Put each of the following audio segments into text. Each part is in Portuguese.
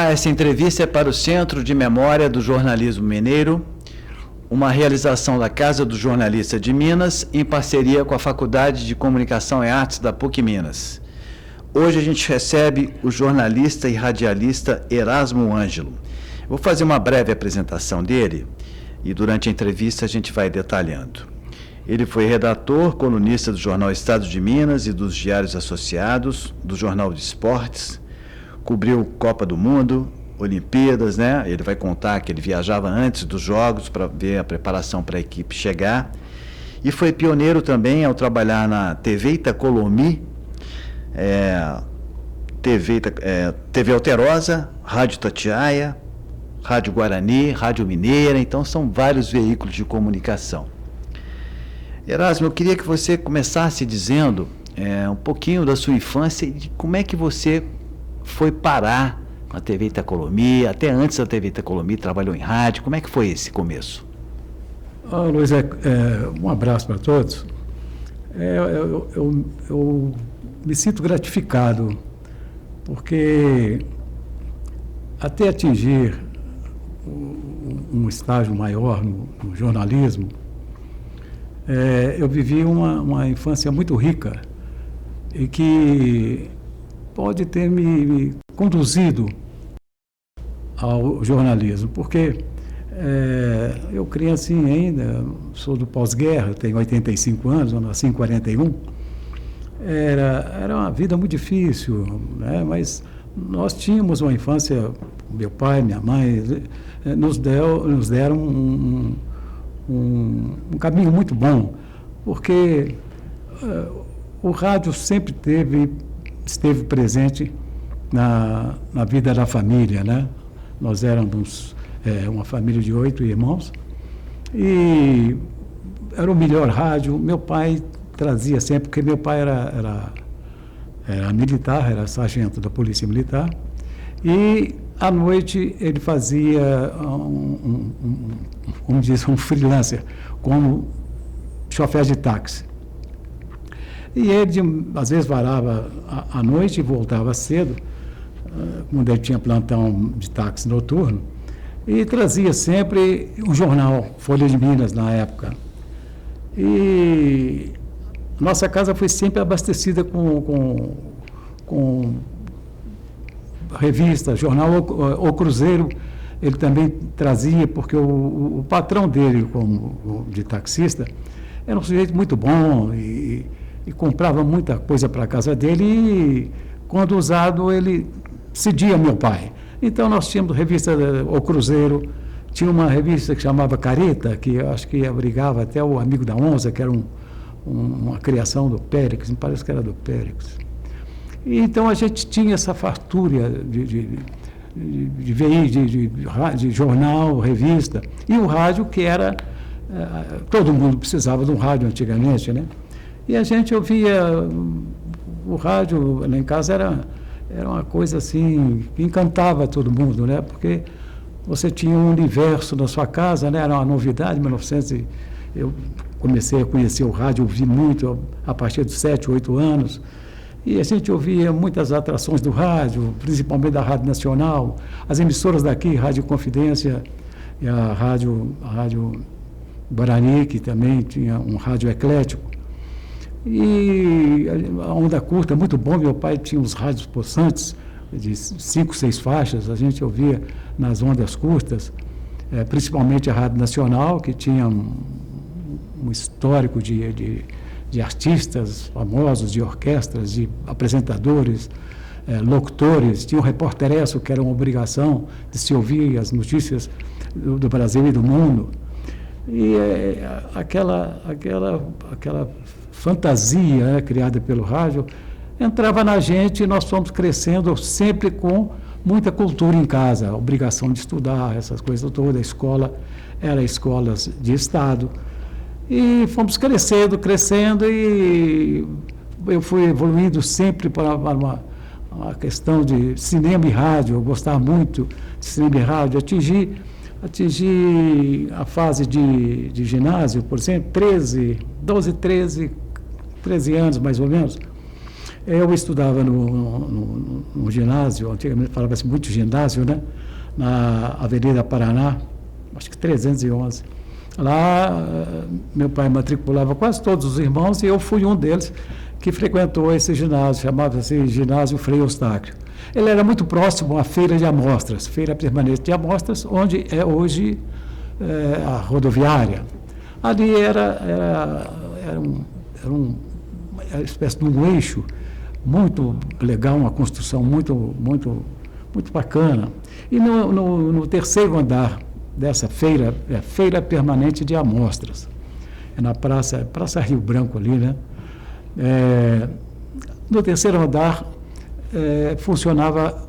Olá, essa entrevista é para o Centro de Memória do Jornalismo Mineiro, uma realização da Casa do Jornalista de Minas, em parceria com a Faculdade de Comunicação e Artes da PUC Minas. Hoje a gente recebe o jornalista e radialista Erasmo Ângelo. Vou fazer uma breve apresentação dele e durante a entrevista a gente vai detalhando. Ele foi redator, colunista do jornal Estado de Minas e dos Diários Associados, do Jornal de Esportes, cobriu Copa do Mundo, Olimpíadas, né? Ele vai contar que ele viajava antes dos jogos para ver a preparação para a equipe chegar. E foi pioneiro também ao trabalhar na TV Itacolomi, TV Alterosa, Rádio Tatiaia, Rádio Guarani, Rádio Mineira. Então são vários veículos de comunicação. Erasmo, eu queria que você começasse dizendo um pouquinho da sua infância e de como é que você foi parar na TV Itacolomi, até antes da TV Itacolomi, trabalhou em rádio. Como é que foi esse começo? Luiz, um abraço para todos. Eu me sinto gratificado, porque até atingir um estágio maior no jornalismo, eu vivi uma infância muito rica e que pode ter me conduzido ao jornalismo, porque eu criança ainda, sou do pós-guerra, tenho 85 anos, eu nasci em 41, era uma vida muito difícil, né? Mas nós tínhamos uma infância, meu pai, minha mãe, nos deram um caminho muito bom, porque o rádio sempre esteve presente na vida da família, né? Nós éramos uma família de 8 irmãos e era o melhor rádio. Meu pai trazia sempre, porque meu pai era militar, era sargento da Polícia Militar, e à noite ele fazia como diz, um freelancer, como chofer de táxi. E ele, às vezes, varava à noite e voltava cedo, quando ele tinha plantão de táxi noturno, e trazia sempre o jornal Folha de Minas, na época. E nossa casa foi sempre abastecida com revista, jornal O Cruzeiro, ele também trazia, porque o patrão dele, como de taxista, era um sujeito muito bom e comprava muita coisa para a casa dele e, quando usado, ele cedia ao meu pai. Então, nós tínhamos revista O Cruzeiro, tinha uma revista que chamava Careta, que eu acho que abrigava até o Amigo da Onça, que era uma criação do Périx, me parece que era do Périx. E, então, a gente tinha essa fartura de jornal, revista, e o rádio, que era... todo mundo precisava de um rádio antigamente, né? E a gente ouvia o rádio lá em casa, era uma coisa assim que encantava todo mundo, né? Porque você tinha um universo na sua casa, né? Era uma novidade. Em 1900 eu comecei a conhecer o rádio, ouvi muito a partir dos 7, 8 anos, e a gente ouvia muitas atrações do rádio, principalmente da Rádio Nacional, as emissoras daqui, Rádio Confidência e a Rádio Guarani, que também tinha um rádio eclético. E a onda curta, muito bom. Meu pai tinha uns rádios possantes de 5, 6 faixas, a gente ouvia nas ondas curtas, principalmente a Rádio Nacional, que tinha um histórico de artistas famosos, de orquestras, de apresentadores, locutores. Tinha um repórteresso, que era uma obrigação de se ouvir as notícias do Brasil e do mundo. E aquela fantasia, né, criada pelo rádio, entrava na gente, e nós fomos crescendo sempre com muita cultura em casa, a obrigação de estudar, essas coisas todas. A escola era escolas de Estado, e fomos crescendo, e eu fui evoluindo sempre para uma questão de cinema e rádio. Eu gostava muito de cinema e rádio, atingi a fase de ginásio, por exemplo, 13 anos mais ou menos, Eu estudava no ginásio, antigamente falava-se muito ginásio, né? Na Avenida Paraná, acho que 311. Lá, meu pai matriculava quase todos os irmãos e eu fui um deles que frequentou esse ginásio, chamava-se Ginásio Frei Eustáquio. Ele era muito próximo à Feira de Amostras, Feira Permanente de Amostras, onde é hoje a rodoviária. Ali era uma espécie de um eixo muito legal, uma construção muito bacana. E no terceiro andar dessa feira, é Feira Permanente de Amostras, é na Praça Rio Branco ali, né? No terceiro andar funcionava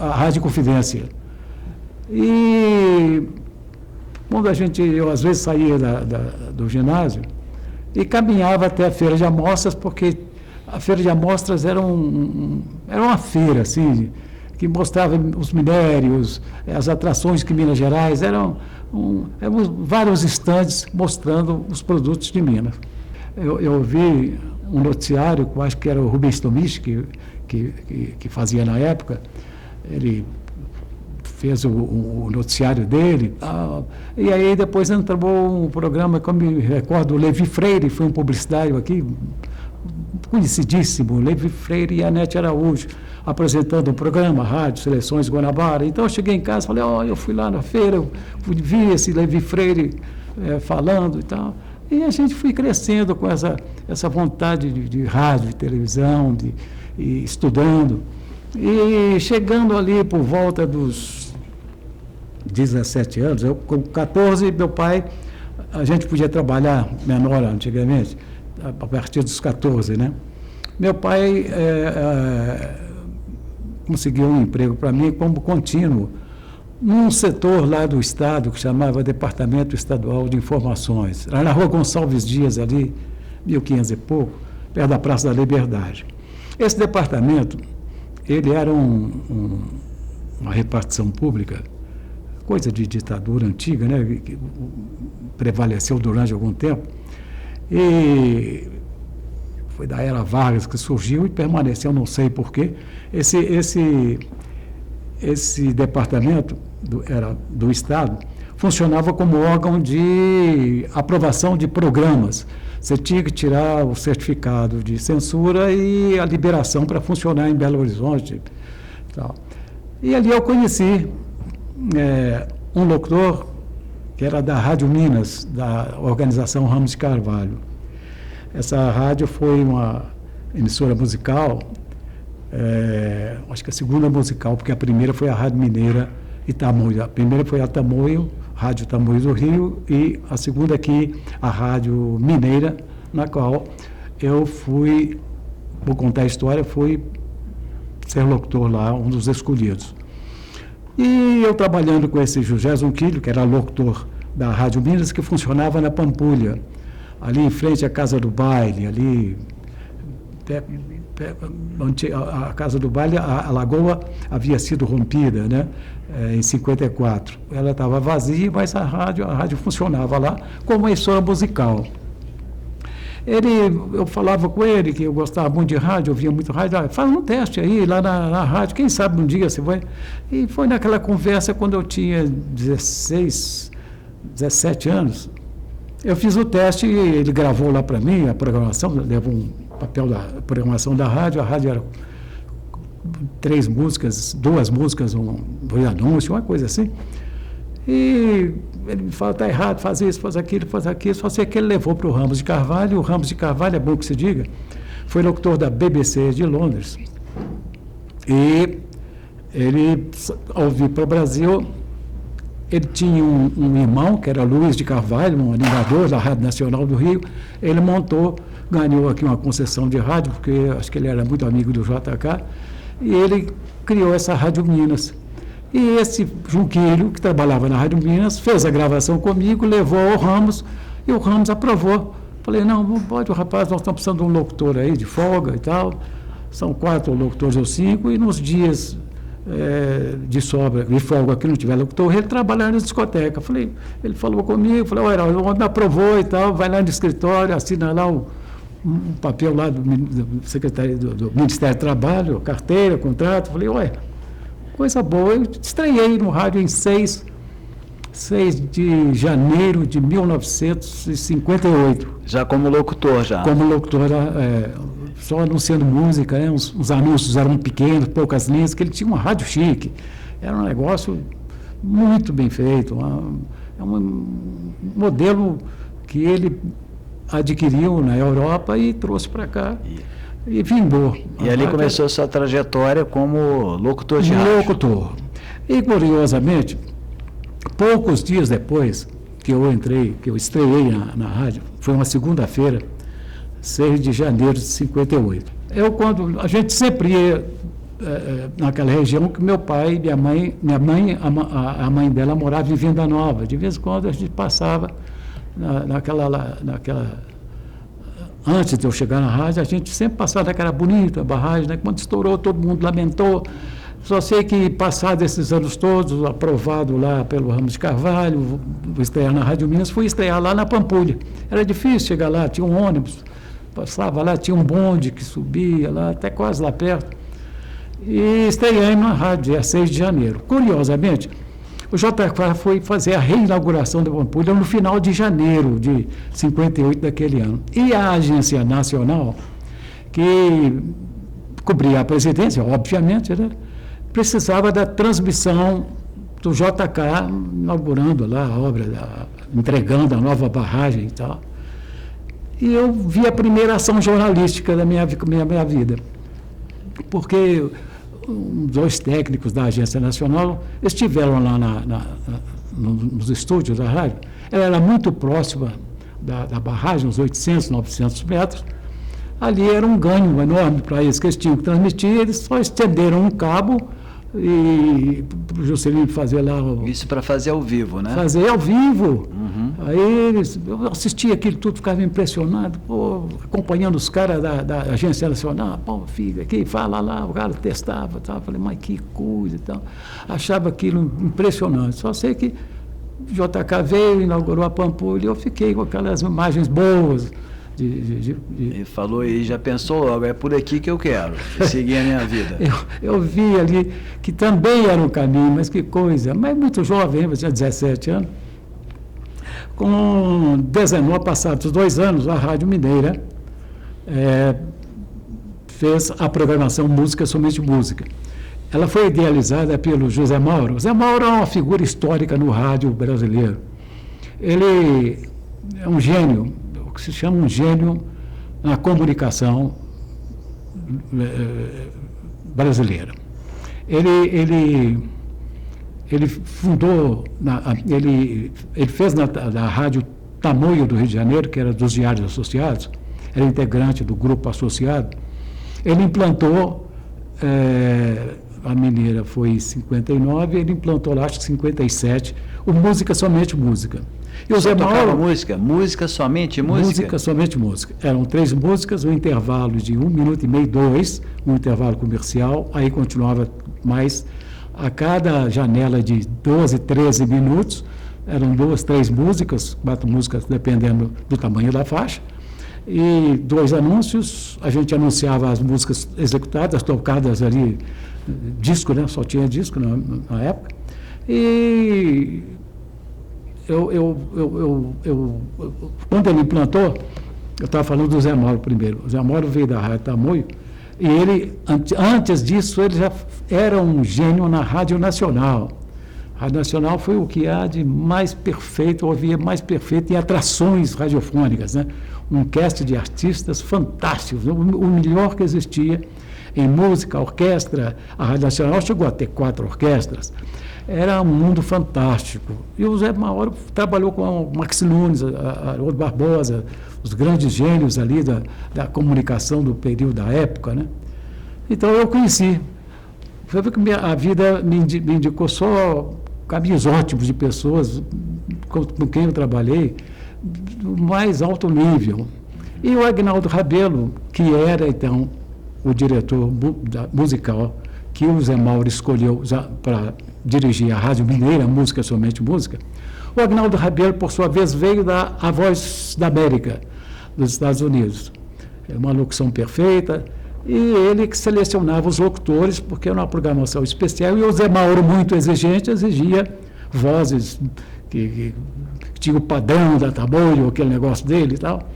a Rádio Confidência. E quando eu às vezes saía do ginásio e caminhava até a Feira de Amostras, porque a Feira de Amostras era uma feira, assim, que mostrava os minérios, as atrações que Minas Gerais, eram vários estandes mostrando os produtos de Minas. Eu vi um noticiário, que eu acho que era o Rubens Tomisch, que fazia na época, ele fez o noticiário dele, e aí depois entrou um programa, como me recordo, o Levi Freire, foi um publicitário aqui, conhecidíssimo, Levi Freire e a Anete Araújo, apresentando um programa, Rádio Seleções Guanabara. Então eu cheguei em casa e falei, eu fui lá na feira, vi esse Levi Freire falando e tal. E a gente foi crescendo com essa vontade de rádio, de televisão, e estudando. E chegando ali por volta dos 17 anos, eu com 14, meu pai, a gente podia trabalhar menor antigamente, a partir dos 14, né? Meu pai conseguiu um emprego para mim como contínuo num setor lá do Estado que chamava Departamento Estadual de Informações, lá na Rua Gonçalves Dias, ali, 1500 e pouco, perto da Praça da Liberdade. Esse departamento, ele era uma repartição pública, coisa de ditadura antiga, né, que prevaleceu durante algum tempo, e foi da era Vargas que surgiu e permaneceu, não sei porquê. Esse departamento era do Estado, funcionava como órgão de aprovação de programas. Você tinha que tirar o certificado de censura e a liberação para funcionar em Belo Horizonte. Tal. E ali eu conheci um locutor que era da Rádio Minas, da organização Ramos de Carvalho. Essa rádio foi uma emissora musical, acho que a segunda musical, porque a primeira foi a Rádio Mineira e Tamoio. A primeira foi a Tamoio, Rádio Tamoio do Rio, e a segunda aqui, a Rádio Mineira, na qual eu fui, vou contar a história, fui ser locutor lá, um dos escolhidos. E eu trabalhando com esse José Zunquilho, que era locutor da Rádio Minas, que funcionava na Pampulha, ali em frente à Casa do Baile, ali, a Casa do Baile, a lagoa havia sido rompida, né, em 54. Ela estava vazia, mas a rádio funcionava lá como uma emissora musical. Eu falava com ele que eu gostava muito de rádio, ouvia muito rádio, faz um teste aí lá na rádio, quem sabe um dia você vai. E foi naquela conversa quando eu tinha 16, 17 anos. Eu fiz o teste e ele gravou lá para mim a programação, levou um papel da programação da rádio, a rádio era 3 músicas, 2 músicas, um anúncio, uma coisa assim. E ele me fala, está errado, faz isso, faz aquilo, só sei que ele levou para o Ramos de Carvalho. O Ramos de Carvalho, é bom que se diga, foi locutor da BBC de Londres. E ele, ao vir para o Brasil, ele tinha um irmão, que era Luiz de Carvalho, um animador da Rádio Nacional do Rio. Ele ganhou aqui uma concessão de rádio, porque acho que ele era muito amigo do JK, e ele criou essa Rádio Minas. E esse Junquilho, que trabalhava na Rádio Minas, fez a gravação comigo, levou ao Ramos, e o Ramos aprovou. Falei, não pode, rapaz, nós estamos precisando de um locutor aí, de folga e tal. São 4 locutores ou 5, e nos dias de folga que não tiver locutor, ele trabalhava na discoteca. Ele falou comigo, falou, olha, o homem aprovou e tal, vai lá no escritório, assina lá um papel lá do Secretaria do Ministério do Trabalho, carteira, contrato. Falei, olha, coisa boa. Eu estreiei no rádio em 6 de janeiro de 1958. Já como locutor, já? Como locutor, só anunciando música, né? Os anúncios eram pequenos, poucas linhas, que ele tinha uma rádio chique. Era um negócio muito bem feito, um modelo que ele adquiriu na Europa e trouxe para cá e vingou. E ali começou a sua trajetória como locutor de rádio. Locutor. E, curiosamente, poucos dias depois que eu estreiei na rádio, foi uma segunda-feira, 6 de janeiro de 58. Quando a gente sempre ia naquela região que meu pai e a mãe dela morava em Venda Nova. De vez em quando a gente passava naquela antes de eu chegar na rádio, a gente sempre passava naquela bonita barragem, né? Quando estourou, todo mundo lamentou. Só sei que, passados esses anos todos, aprovado lá pelo Ramos de Carvalho, vou estrear na Rádio Minas, fui estrear lá na Pampulha. Era difícil chegar lá, tinha um ônibus, passava lá, tinha um bonde que subia lá, até quase lá perto. E estreei na rádio, dia 6 de janeiro. Curiosamente, o JK foi fazer a reinauguração da Pampulha no final de janeiro de 58 daquele ano. E a Agência Nacional, que cobria a presidência, obviamente, né, precisava da transmissão do JK, inaugurando lá a obra, entregando a nova barragem e tal. E eu vi a primeira ação jornalística da minha vida, porque dois técnicos da Agência Nacional estiveram lá nos estúdios da rádio. Ela era muito próxima da barragem, uns 800, 900 metros. Ali era um ganho enorme para eles, que eles tinham que transmitir. Eles só estenderam um cabo e para o Juscelino fazer lá... Isso para fazer ao vivo, né? Fazer ao vivo. Uhum. Aí eu assistia aquilo tudo, ficava impressionado, acompanhando os caras da Agência Nacional. Pô, fica aqui, fala lá, o cara testava, tal. Falei, mas que coisa e tal. Achava aquilo impressionante. Só sei que o JK veio, inaugurou a Pampulha e eu fiquei com aquelas imagens boas. E falou e já pensou logo, é por aqui que eu quero seguir a minha vida. Eu vi ali que também era um caminho, mas que coisa, mas muito jovem, eu tinha 17 anos. Com 19, passados 2 anos, a Rádio Mineira fez a programação Música, Somente Música. Ela foi idealizada pelo José Mauro. José Mauro é uma figura histórica no rádio brasileiro. Ele é um gênio, que se chama um gênio na comunicação brasileira. Ele fundou, ele fez na Rádio Tamoio do Rio de Janeiro, que era dos Diários Associados, era integrante do grupo associado. Ele implantou, a Mineira foi em 59, ele implantou lá, acho que 57, o Música, Somente Música. E o Zé Mauro, música, somente música? Música, somente música. Eram 3 músicas, um intervalo de 1 minuto e meio, 2, um intervalo comercial, aí continuava mais, a cada janela de 12, 13 minutos, eram 2, 3 músicas, 4 músicas, dependendo do tamanho da faixa, e 2 anúncios, a gente anunciava as músicas executadas, tocadas ali, disco, né? Só tinha disco na época, e... quando ele implantou, eu estava falando do Zé Mauro primeiro. O Zé Mauro veio da Rádio Tamoio e ele, antes disso, ele já era um gênio na Rádio Nacional. A Rádio Nacional foi o que há de mais perfeito, ou havia mais perfeito em atrações radiofônicas, né? Um cast de artistas fantásticos, o melhor que existia em música, orquestra. A Rádio Nacional chegou a ter 4 orquestras. Era um mundo fantástico. E o Zé Mauro trabalhou com o Max Nunes, Haroldo Barbosa, os grandes gênios ali da comunicação do período da época, né? Então eu conheci. Foi que a vida me indicou só caminhos ótimos de pessoas com quem eu trabalhei, do mais alto nível. E o Agnaldo Rabelo, que era então o diretor musical que o Zé Mauro escolheu para dirigir a Rádio Mineira, Música, Somente Música. O Agnaldo Rabelo, por sua vez, veio da A Voz da América, dos Estados Unidos. uma locução perfeita, e ele que selecionava os locutores, porque era uma programação especial, e o Zé Mauro, muito exigente, exigia vozes que tinha o padrão da Tabolho, aquele negócio dele e tal.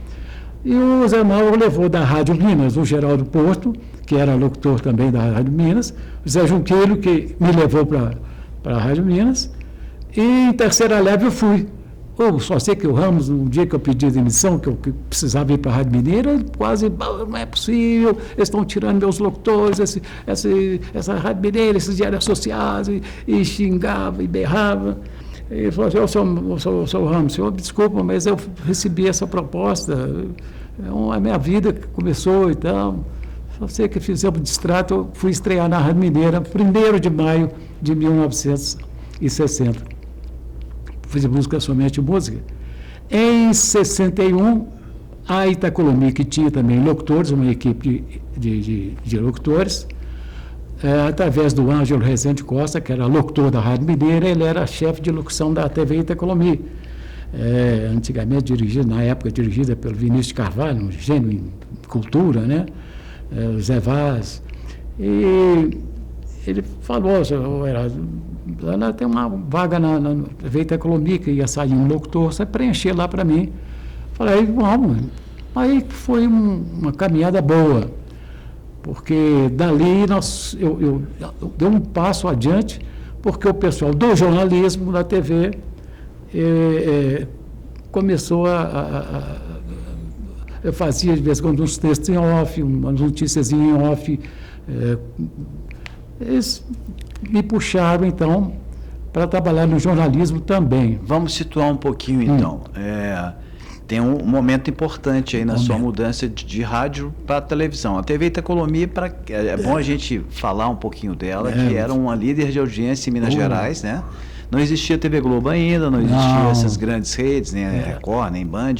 E o Zé Mauro levou da Rádio Minas o Geraldo Porto, que era locutor também da Rádio Minas, o Zé Junqueiro, que me levou para a Rádio Minas, e em terceira leve eu fui. Só sei que o Ramos, um dia que eu pedi demissão, que eu precisava ir para a Rádio Mineira, ele quase, não é possível, eles estão tirando meus locutores, essa Rádio Mineira, esses diários associados, e xingava e berrava. Ele falou assim, seu Ramos, senhor, desculpa, mas eu recebi essa proposta, a minha vida que começou e tal. Só sei que fizemos um distrato, eu fui estrear na Rádio Mineira, 1º de maio de 1960. Fiz música, somente música. Em 61, a Itacolomi, que tinha também locutores, uma equipe de locutores, através do Ângelo Rezende Costa, que era locutor da Rádio Mineira, ele era chefe de locução da TV Itacolomi. Antigamente na época dirigida pelo Vinícius Carvalho, um gênio em cultura, né? O Zé Vaz. E ele falou, tem uma vaga na TV Itacolomi, que ia sair um locutor, você preencher lá para mim. Falei, vamos. Aí foi uma caminhada boa, porque dali eu dei um passo adiante, porque o pessoal do jornalismo da TV começou eu fazia de vez em quando uns textos em off, umas notícias em off. Eles me puxaram, então, para trabalhar no jornalismo também. Vamos situar um pouquinho, então. Tem um momento importante aí na sua mudança de rádio para televisão. A TV Itacolomi, é bom a gente falar um pouquinho dela, que era uma líder de audiência em Minas Gerais, né? Não existia TV Globo ainda, não existiam essas grandes redes, nem Record, nem Band.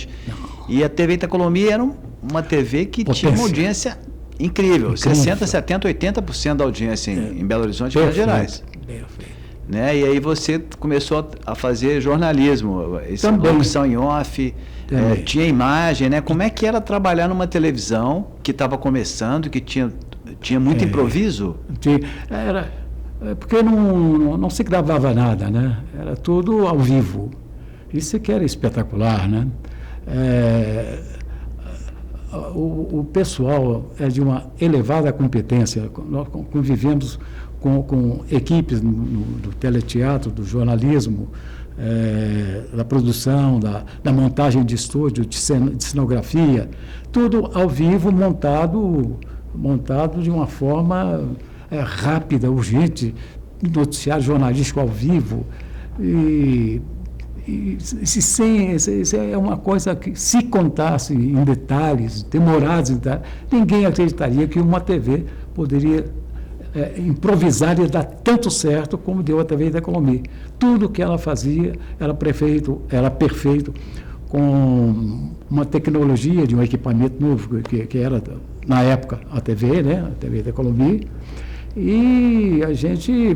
E a TV Itacolomi era uma TV que tinha uma audiência incrível. 60%, 70%, 80% da audiência em Belo Horizonte e Minas Gerais. Né? E aí você começou a fazer jornalismo, locução em off, tinha imagem, né? Como é que era trabalhar numa televisão que estava começando, que tinha muito improviso? Porque não se gravava nada, né? Era tudo ao vivo. Isso que era espetacular, né? O pessoal é de uma elevada competência. Nós convivemos com equipes do teleteatro, do jornalismo, da produção, da montagem de estúdio, de cenografia, tudo ao vivo, montado de uma forma rápida, urgente, noticiário jornalístico ao vivo. Isso é uma coisa que, se contasse em detalhes, demorados, ninguém acreditaria que uma TV poderia improvisar e dar tanto certo como deu a TV Itacolomi. Tudo que ela fazia era perfeito, com uma tecnologia de um equipamento novo, que era, na época, a TV, né? A TV Itacolomi, e a gente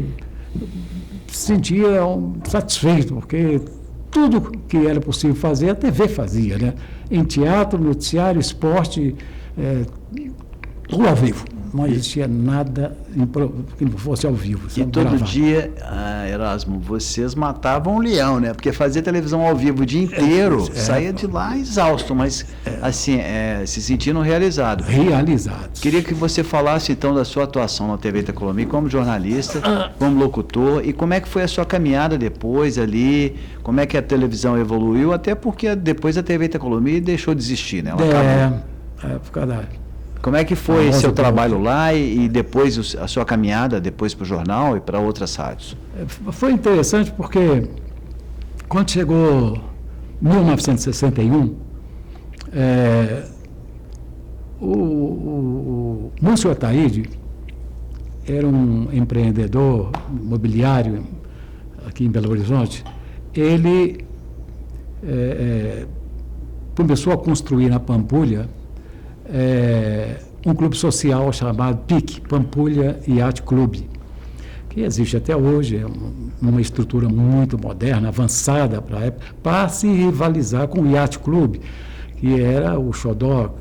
se sentia satisfeito, porque tudo que era possível fazer, a TV fazia, né? Em teatro, noticiário, esporte, tudo ao vivo. Não existia nada que não fosse ao vivo. E todo dia, Erasmo, vocês matavam um leão, né? Porque fazer televisão ao vivo o dia inteiro, saía de lá exausto, mas assim, se sentindo realizados. Queria que você falasse então da sua atuação na TV Itacolomi como jornalista, como locutor, e como é que foi a sua caminhada depois ali, como é que a televisão evoluiu, até porque depois a TV Itacolomi deixou de existir, né? Como é que foi seu trabalho lá e depois a sua caminhada depois para o jornal e para outras rádios? Foi interessante porque quando chegou 1961, o Múcio Ataíde era um empreendedor imobiliário aqui em Belo Horizonte. Ele começou a construir na Pampulha um clube social chamado PIC, Pampulha Yacht Club, que existe até hoje, é uma estrutura muito moderna, avançada para a época, para se rivalizar com o Yacht Club, que era o xodó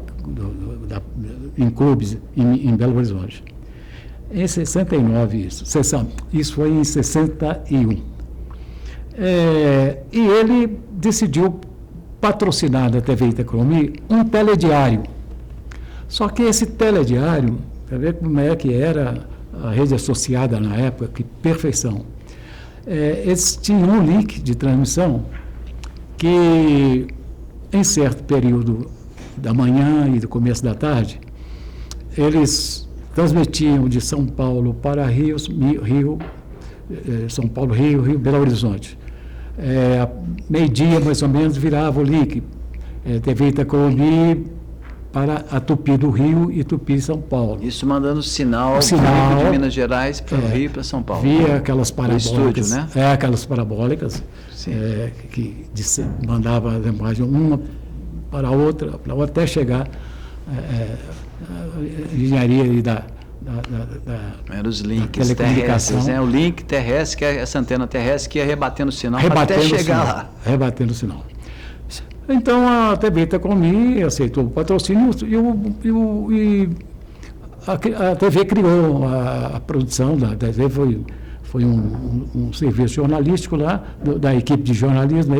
em clubes em Belo Horizonte. Em 69, isso foi em 61. E ele decidiu patrocinar da TV Itacolomi um telediário. Só que esse telediário, para ver como é que era a rede associada na época, que perfeição. Eles tinham um link de transmissão que, em certo período da manhã e do começo da tarde, eles transmitiam de São Paulo para São Paulo, Rio, Belo Horizonte. Meio-dia, mais ou menos, virava o link. TV Itacolomi para a Tupi do Rio e Tupi São Paulo. Isso mandando sinal de Minas Gerais para o Rio e para São Paulo. Via aquelas parabólicas. Estúdio, né? Aquelas parabólicas que mandava a imagem uma para a outra, até chegar a engenharia eram os links terrestres, né? O link terrestre, que é essa antena terrestre que ia rebatendo o sinal até chegar lá. Rebatendo o sinal. Então a TV Itacolomi aceitou o patrocínio e a TV criou a produção da TV, foi um serviço jornalístico lá, da equipe de jornalismo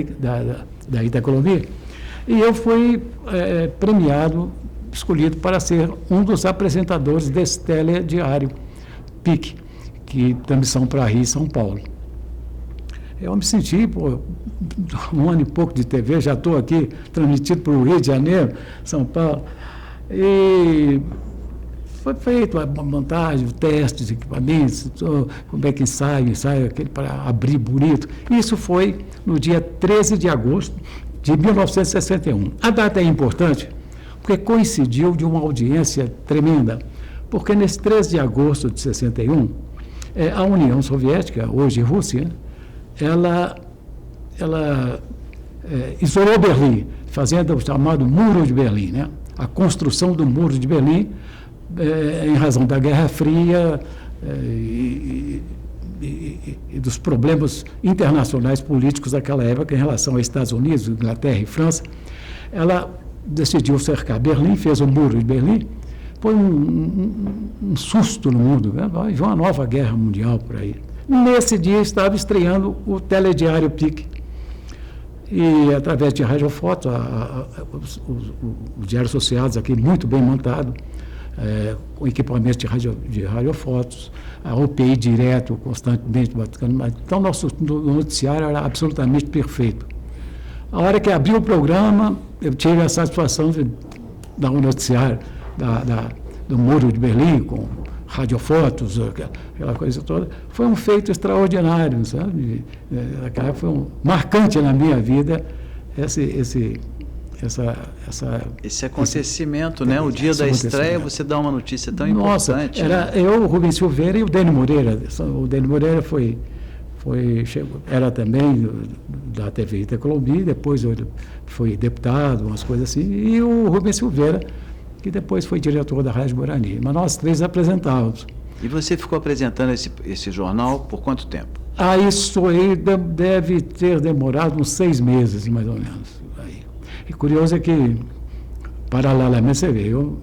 da Itacolomi, e eu fui premiado, escolhido para ser um dos apresentadores desse telediário PIC, que transmissão para Rio e São Paulo. Eu me senti, um ano e pouco de TV, já estou aqui transmitido para o Rio de Janeiro, São Paulo, e foi feito a montagem, o teste de equipamentos, como é que ensaio aquele para abrir bonito. Isso foi no dia 13 de agosto de 1961. A data é importante porque coincidiu de uma audiência tremenda, porque nesse 13 de agosto de 61, a União Soviética, hoje Rússia, ela isolou Berlim, fazendo o chamado Muro de Berlim, né? A construção do Muro de Berlim, em razão da Guerra Fria e dos problemas internacionais políticos daquela época em relação aos Estados Unidos, Inglaterra e França. Ela decidiu cercar Berlim, fez o Muro de Berlim. Foi um susto no mundo, né? Vai haver uma nova guerra mundial por aí. Nesse dia estava estreando o telediário PIC. E através de radiofoto, os diários associados aqui, muito bem montado, com equipamentos de radiofotos, a UPI direto, constantemente batendo. Então, nosso noticiário era absolutamente perfeito. A hora que abriu o programa, eu tive a satisfação de dar um noticiário do Muro de Berlim, com radiofotos, aquela coisa toda. Foi um feito extraordinário, sabe? Foi marcante na minha vida esse acontecimento, né? O dia da estreia, você dá uma notícia tão importante. Era eu, o Rubens Silveira e o Dênio Moreira. O Dênio Moreira era também da TV Itacolomi, depois foi deputado, umas coisas assim, e o Rubens Silveira, que depois foi diretor da Rádio Guarani. Mas nós três apresentávamos. E você ficou apresentando esse jornal por quanto tempo? Isso aí deve ter demorado uns 6 meses, mais ou menos. E curioso é que, paralelamente, você vê, eu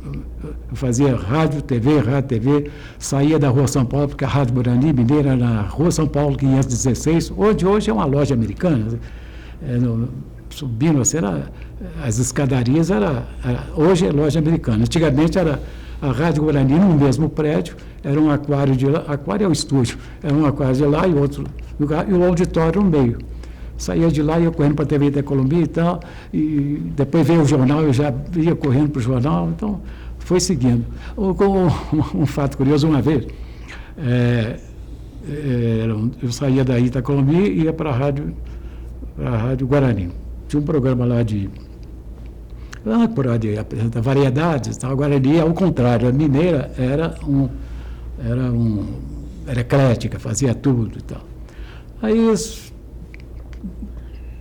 fazia rádio, TV, saía da Rua São Paulo, porque a Rádio Guarani Mineira na Rua São Paulo 516, hoje é uma loja americana, subindo assim, as escadarias, hoje é loja americana. Antigamente era a Rádio Guarani no mesmo prédio, era um aquário de lá, aquário é o estúdio, era um aquário de lá e outro lugar, e o auditório no meio. Saía de lá, ia correndo para a TV Itacolomi e tal, e depois veio o jornal, eu já ia correndo para o jornal, então foi seguindo. Um fato curioso, uma vez, eu saía da Itacolomi e ia para a Rádio Guarani. Tinha um programa lá de apresentar variedades, tal. A Guarani, ao contrário, a mineira era eclética, fazia tudo e tal. Aí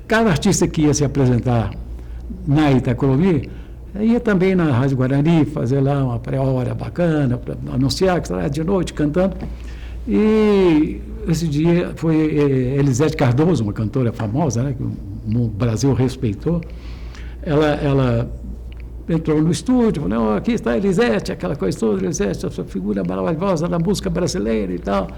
cada artista que ia se apresentar na Itacolomi ia também na Rádio Guarani fazer lá uma pré-hora bacana, para anunciar que estava de noite cantando. E esse dia foi Elisete Cardoso, uma cantora famosa, né, que o Brasil respeitou. Ela entrou no estúdio, falou, aqui está a Elisete, aquela coisa toda, Elisete, essa figura maravilhosa da música brasileira e tal.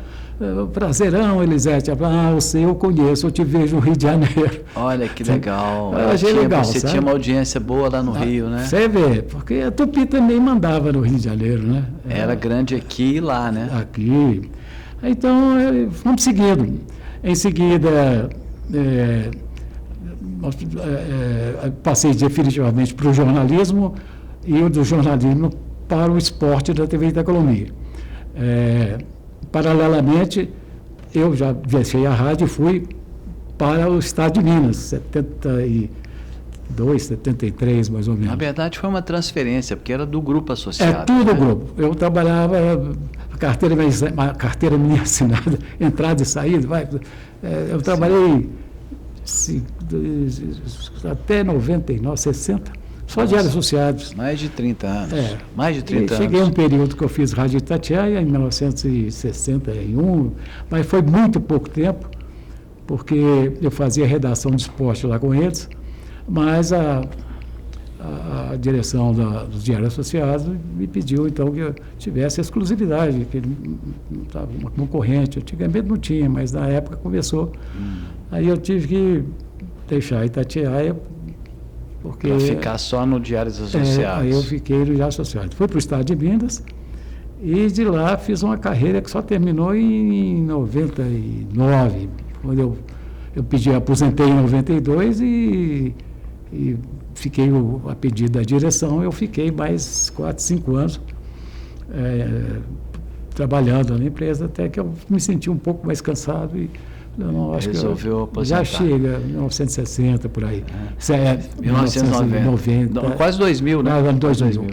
Prazerão, Elisete. Eu conheço, eu te vejo no Rio de Janeiro. Olha que legal. Eu achei legal, você tinha uma audiência boa lá no Rio, né? Você vê, porque a Tupi também mandava no Rio de Janeiro, né? Era grande aqui e lá, né? Aqui. Então, fomos seguindo. Em seguida, passei definitivamente para o jornalismo e o do jornalismo para o esporte da TV Itacolomi. Paralelamente, eu já deixei a rádio e fui para o Estado de Minas, 72, 73, mais ou menos. Na verdade, foi uma transferência, porque era do grupo associado. Tudo né? grupo. Eu trabalhava, a carteira minha assinada, entrada e saída. Eu trabalhei até 99, 60, só diários associados. Mais de 30 anos. Mais de 30 Cheguei anos. a um período que eu fiz Rádio Itatiaia, em 1961, mas foi muito pouco tempo, porque eu fazia redação de esporte lá com eles, mas a direção dos diários associados me pediu, então, que eu tivesse exclusividade, que não estava uma concorrente. Antigamente não tinha, mas na época começou. Aí eu tive que deixar Itatiaia, porque... Para ficar só no Diários Associados. Aí eu fiquei no Diário Associado. Fui para o Estado de Minas e de lá fiz uma carreira que só terminou em 99, quando eu aposentei em 92 e fiquei, a pedido da direção, eu fiquei mais 4, 5 anos trabalhando na empresa, até que eu me senti um pouco mais cansado e não, acho resolveu que aposentar. Já chega, 1960, por aí. 1990. Quase 2000, né? Quase 2000.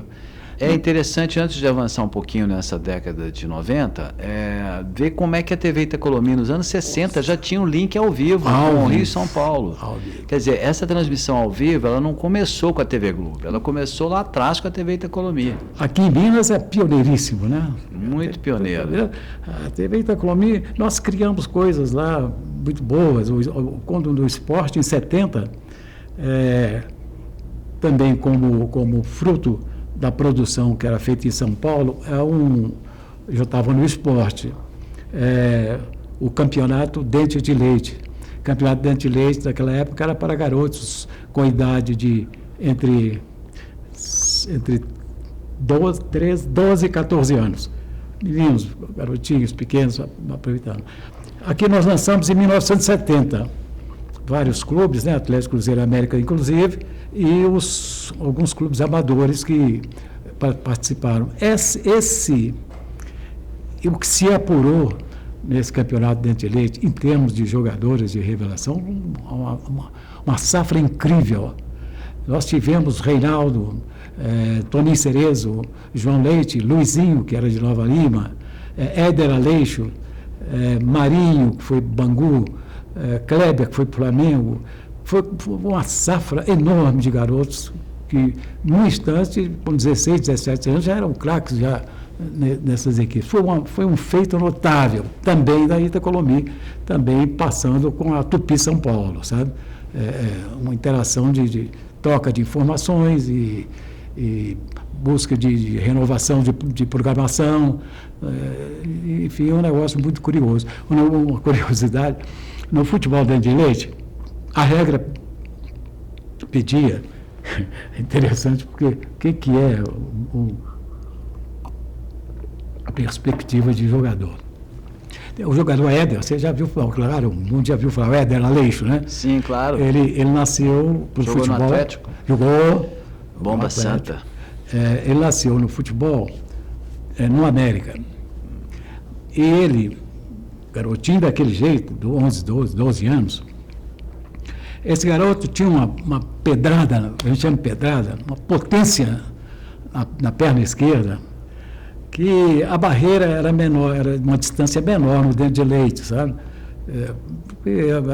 É interessante, antes de avançar um pouquinho nessa década de 90, ver como é que a TV Itacolomi nos anos 60 já tinha um link ao vivo com o Rio e São Paulo. Quer dizer, essa transmissão ao vivo, ela não começou com a TV Globo, ela começou lá atrás com a TV Itacolomi. Aqui em Minas é pioneiríssimo, né? Muito pioneiro. A TV Itacolomi, nós criamos coisas lá muito boas. Quando no esporte, em 70, também como fruto da produção que era feita em São Paulo, eu já estava no esporte, o campeonato Dente de Leite. O campeonato Dente de Leite daquela época era para garotos com idade de entre 12 e 14 anos. Meninos, garotinhos pequenos, aproveitando. Aqui nós lançamos em 1970 vários clubes, né, Atlético Cruzeiro América inclusive, e alguns clubes amadores que participaram. O que se apurou nesse campeonato Dente de Leite, em termos de jogadores de revelação, uma safra incrível. Nós tivemos Reinaldo, Toninho Cerezo, João Leite, Luizinho, que era de Nova Lima, Éder Aleixo, Marinho, que foi Bangu, Kleber, que foi Flamengo. Foi uma safra enorme de garotos que, num instante, com 16, 17 anos, já eram craques já nessas equipes. Foi um feito notável, também da Itacolomi, também passando com a Tupi São Paulo, sabe? Uma interação de troca de informações e busca de renovação de programação, enfim, é um negócio muito curioso. Uma curiosidade, no futebol Dente de Leite, a regra pedia, é interessante, porque o que é a perspectiva de jogador? O jogador Éder, você já viu falar, claro, um mundo já viu falar, Éder Aleixo, né? Sim, claro. Ele nasceu para o futebol. Jogou no Atlético? Jogou. Bomba Santa. Ele nasceu no futebol, no América. E ele, garotinho daquele jeito, de 11, 12 anos, esse garoto tinha uma pedrada, a gente chama de pedrada, uma potência na perna esquerda, que a barreira era menor, era uma distância menor no Dente de Leite, sabe?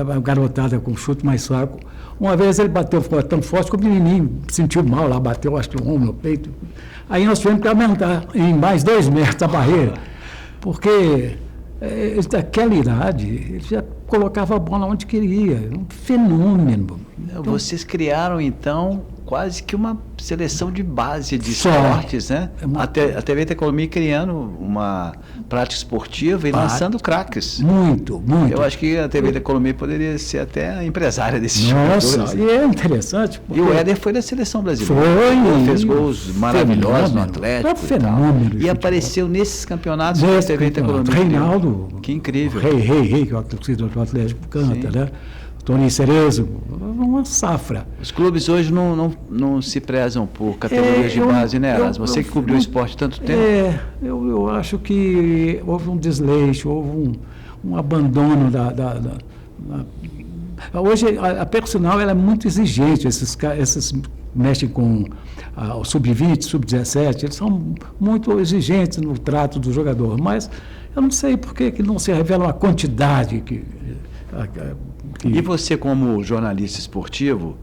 A garotada com chute mais fraco. Uma vez ele bateu, ficou tão forte que o menininho sentiu mal lá, bateu, acho que o ombro no peito. Aí nós tivemos que aumentar em mais 2 metros a barreira, porque daquela idade ele já colocava a bola onde queria, um fenômeno. Vocês criaram, então, quase que uma seleção de base de Só. esportes, né? A TV Economia criando uma prática esportiva e lançando craques. Muito, muito. Eu acho que a TV Economia poderia ser até a empresária desses jogadores. Nossa, e é interessante. E o Éder foi da seleção brasileira. Foi. Fez gols maravilhosos no Atlético. É um fenômeno. E apareceu nesses campeonatos da TV Economia. Reinaldo. Que incrível. Rei, que é a torcida do Atlético canta, né? Tony Cerezo, uma safra. Os clubes hoje não se prezam por categorias de base, né, Erasmo? Você que cobriu o esporte tanto tempo. Eu acho que houve um desleixo, houve um abandono Hoje a personal ela é muito exigente, esses mexem com o sub-20, sub-17, eles são muito exigentes no trato do jogador, mas eu não sei por que não se revela uma quantidade E você, como jornalista esportivo,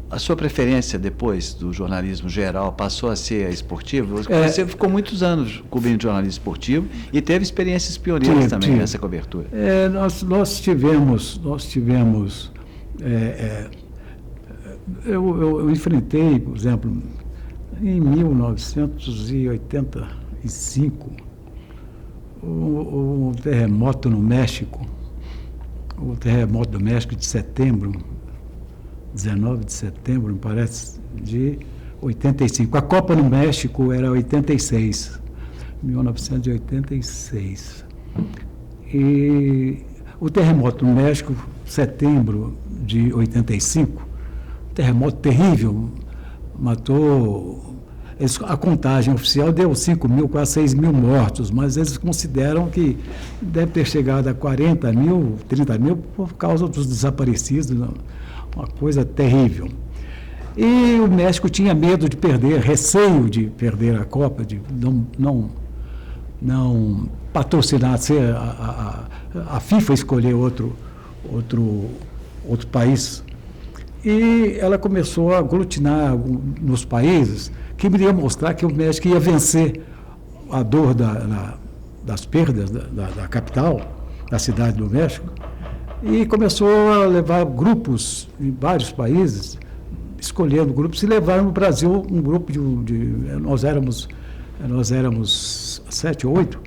a sua preferência depois do jornalismo geral passou a ser a esportiva? Você ficou muitos anos cobrindo jornalismo esportivo e teve experiências pioneiras também nessa cobertura. Nós tivemos eu enfrentei, por exemplo, em 1985, o terremoto no México. O terremoto do México de setembro, 19 de setembro, me parece, de 85. A Copa no México era 86, 1986. E o terremoto no México, setembro de 85, terremoto terrível, matou... A contagem oficial deu 5 mil, quase 6 mil mortos, mas eles consideram que deve ter chegado a 40 mil, 30 mil por causa dos desaparecidos, uma coisa terrível. E o México tinha medo de perder, receio de perder a Copa, de não patrocinar, a FIFA escolher outro país. E ela começou a aglutinar nos países que iria mostrar que o México ia vencer a dor das perdas da capital, da cidade do México, e começou a levar grupos em vários países, escolhendo grupos, e levaram no Brasil um grupo nós éramos 7 ou 8,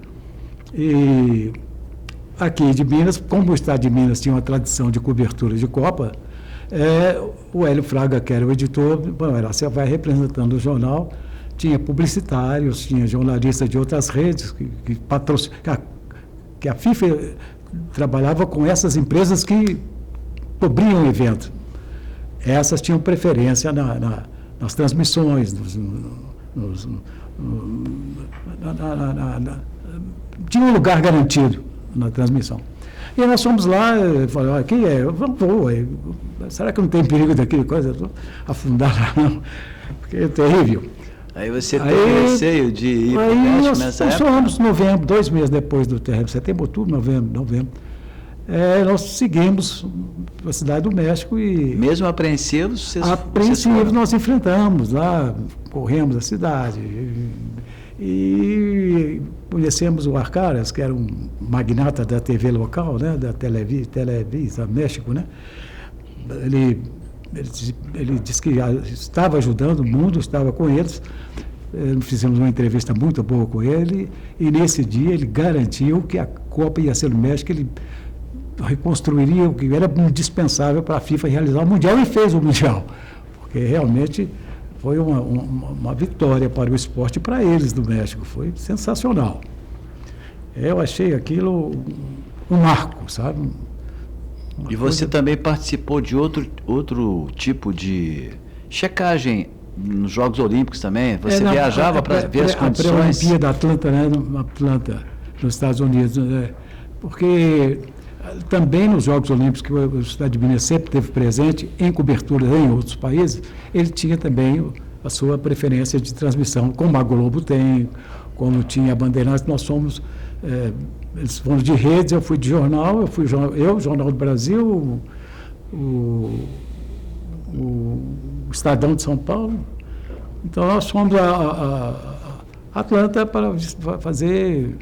e aqui de Minas, como o estado de Minas tinha uma tradição de cobertura de Copa, o Hélio Fraga, que era o editor, você vai representando o jornal, tinha publicitários, tinha jornalistas de outras redes, que a FIFA trabalhava com essas empresas que cobriam o evento. Essas tinham preferência nas transmissões, tinha um lugar garantido na transmissão. E nós fomos lá, falamos, aqui será que não tem perigo daquele coisa afundar lá, não? Porque é terrível. Aí você teve receio de ir para o México nessa época? Nós fomos em novembro, 2 meses depois do terremoto, setembro, outubro, novembro. Nós seguimos para a cidade do México e... Mesmo apreensivos? Apreensivos nós enfrentamos lá, corremos a cidade e conhecemos o Arcaras, que era um magnata da TV local, né, da Televisa México, né? Ele disse que estava ajudando o mundo, estava com eles. Fizemos uma entrevista muito boa com ele e nesse dia ele garantiu que a Copa ia ser no México, ele reconstruiria o que era indispensável para a FIFA realizar o Mundial e fez o Mundial, porque realmente foi uma vitória para o esporte e para eles do México, foi sensacional. Eu achei aquilo um marco, sabe? E você também participou de outro tipo de checagem nos Jogos Olímpicos também? Você viajava para ver as condições? A pré-Olimpíada Atlanta, né, Atlanta, nos Estados Unidos, porque também nos Jogos Olímpicos, que o Estado de Minas sempre teve presente, em cobertura em outros países, ele tinha também a sua preferência de transmissão, como a Globo tem, como tinha a Bandeirantes. Nós fomos, eles foram de redes, eu fui de jornal, Jornal do Brasil, o Estadão de São Paulo. Então nós fomos a Atlanta para fazer,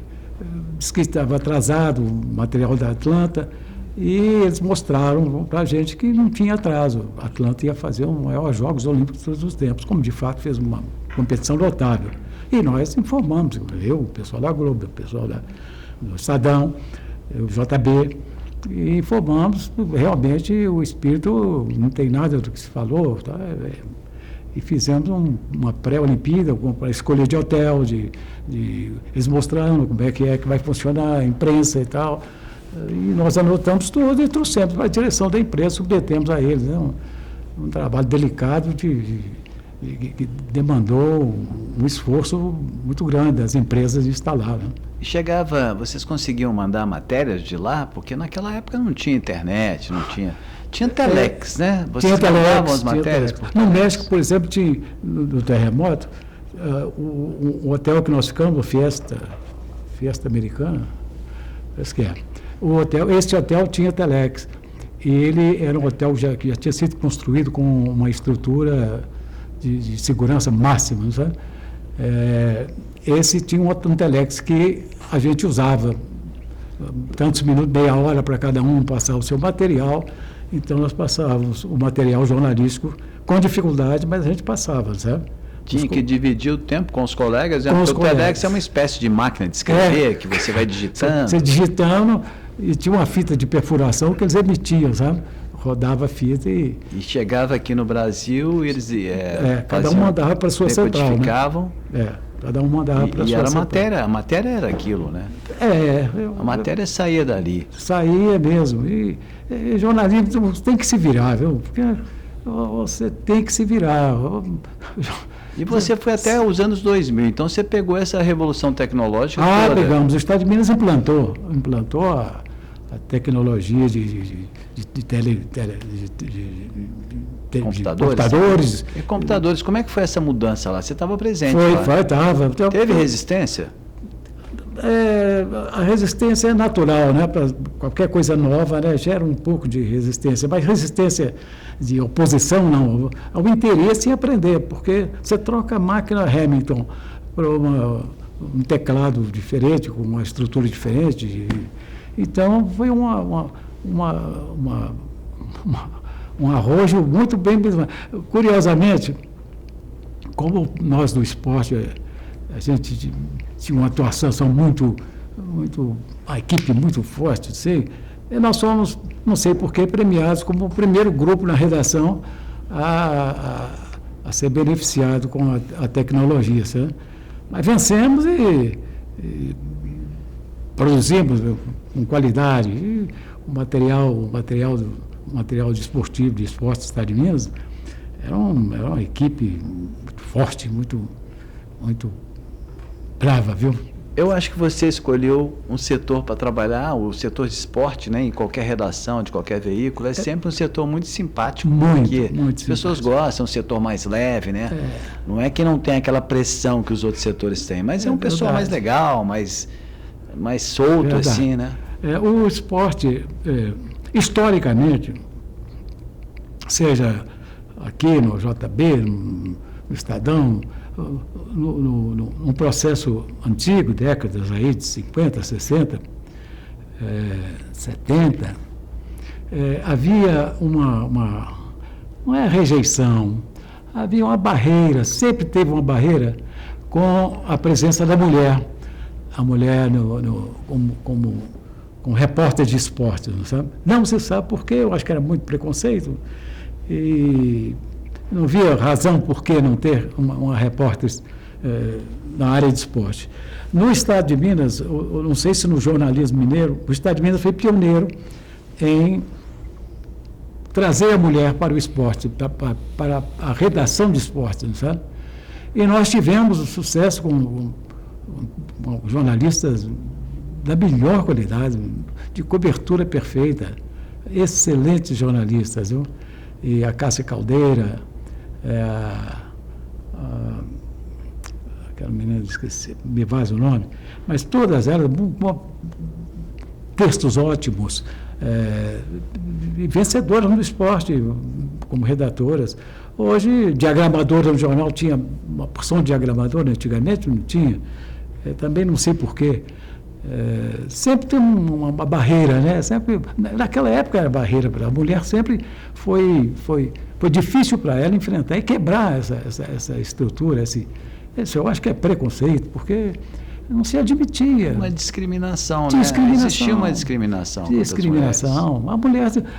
disse que estava atrasado o material da Atlanta, e eles mostraram para a gente que não tinha atraso. A Atlanta ia fazer um maior Jogos Olímpicos de todos os tempos, como de fato fez uma competição notável. E nós informamos, eu, o pessoal da Globo, o pessoal do Estadão, o JB, e informamos, realmente o espírito não tem nada do que se falou, tá? E fizemos uma pré-Olimpíada com a escolha de hotel, eles mostrando como é que vai funcionar a imprensa e tal. E nós anotamos tudo e trouxemos para a direção da imprensa, submetemos a eles. Né? Um trabalho delicado que demandou um esforço muito grande das empresas instalar. Né? E vocês conseguiam mandar matérias de lá? Porque naquela época não tinha internet, não tinha... Tinha telex, né? Vocês mandavam as matérias? No México, por exemplo, tinha, no terremoto, o hotel que nós ficamos, Fiesta Americana, parece que é. Este hotel tinha telex. E ele era um hotel que já tinha sido construído com uma estrutura de segurança máxima, sabe? Esse tinha um telex que a gente usava tantos minutos, meia hora para cada um passar o seu material. Então nós passávamos o material jornalístico com dificuldade, mas a gente passava, sabe? Tinha que dividir o tempo com os colegas, né? Porque o telex é uma espécie de máquina de escrever, que você vai digitando. Você digitando, e tinha uma fita de perfuração que eles emitiam, sabe? Rodava a fita e chegava aqui no Brasil e eles cada um mandava para a sua central, né? Cada um mandava para a sua central. A matéria era aquilo, né? A matéria saía dali. Saía mesmo. E jornalismo você tem que se virar, viu? Porque você tem que se virar. E você foi até os anos 2000, então você pegou essa revolução tecnológica toda. Pegamos. O Estado de Minas implantou a tecnologia de computadores. E computadores, como é que foi essa mudança lá? Você estava presente estava. Teve resistência? A resistência é natural, né? Para qualquer coisa nova, né? Gera um pouco de resistência, mas resistência de oposição não. Ao interesse em aprender, porque você troca a máquina Hamilton por um teclado diferente, com uma estrutura diferente. Então foi um arrojo muito bem. Curiosamente, como nós do esporte, a gente tinha uma atuação muito, a equipe muito forte, sei, e nós fomos, não sei porquê, premiados como o primeiro grupo na redação a ser beneficiado com a tecnologia, sabe? Mas vencemos e produzimos com qualidade. E o material desportivo, de esportes do Estado de Minas, era uma equipe muito forte, muito brava, viu? Eu acho que você escolheu um setor para trabalhar, o setor de esporte, né, em qualquer redação, de qualquer veículo, é sempre um setor muito simpático. Muito as pessoas gostam, um setor mais leve, né? Não é que não tem aquela pressão que os outros setores têm, mas é um pessoal mais legal, mais solto, assim, né? O esporte, historicamente, seja aqui no JB, no Estadão, num processo antigo, décadas aí de 50, 60, 70, havia não é rejeição, havia uma barreira, sempre teve uma barreira com a presença da mulher. A mulher como repórter de esporte, não sabe? Não se sabe por quê, eu acho que era muito preconceito, e não via razão por que não ter uma repórter na área de esporte. No Estado de Minas, eu não sei se no jornalismo mineiro, o Estado de Minas foi pioneiro em trazer a mulher para o esporte, para a redação de esporte, não sabe? E nós tivemos o sucesso com jornalistas da melhor qualidade, de cobertura perfeita, excelentes jornalistas, viu? E a Cássia Caldeira, aquela menina, esqueci, me vaz o nome, mas todas elas, textos ótimos, vencedoras no esporte, como redatoras. Hoje, diagramadora no jornal, tinha uma porção de diagramadora, antigamente não tinha, também não sei porquê. sempre tem uma barreira, né? Sempre, naquela época era barreira para a mulher, sempre foi difícil para ela enfrentar e quebrar essa estrutura, esse eu acho que é preconceito, porque não se admitia. Uma discriminação, né? Existia uma discriminação. Discriminação.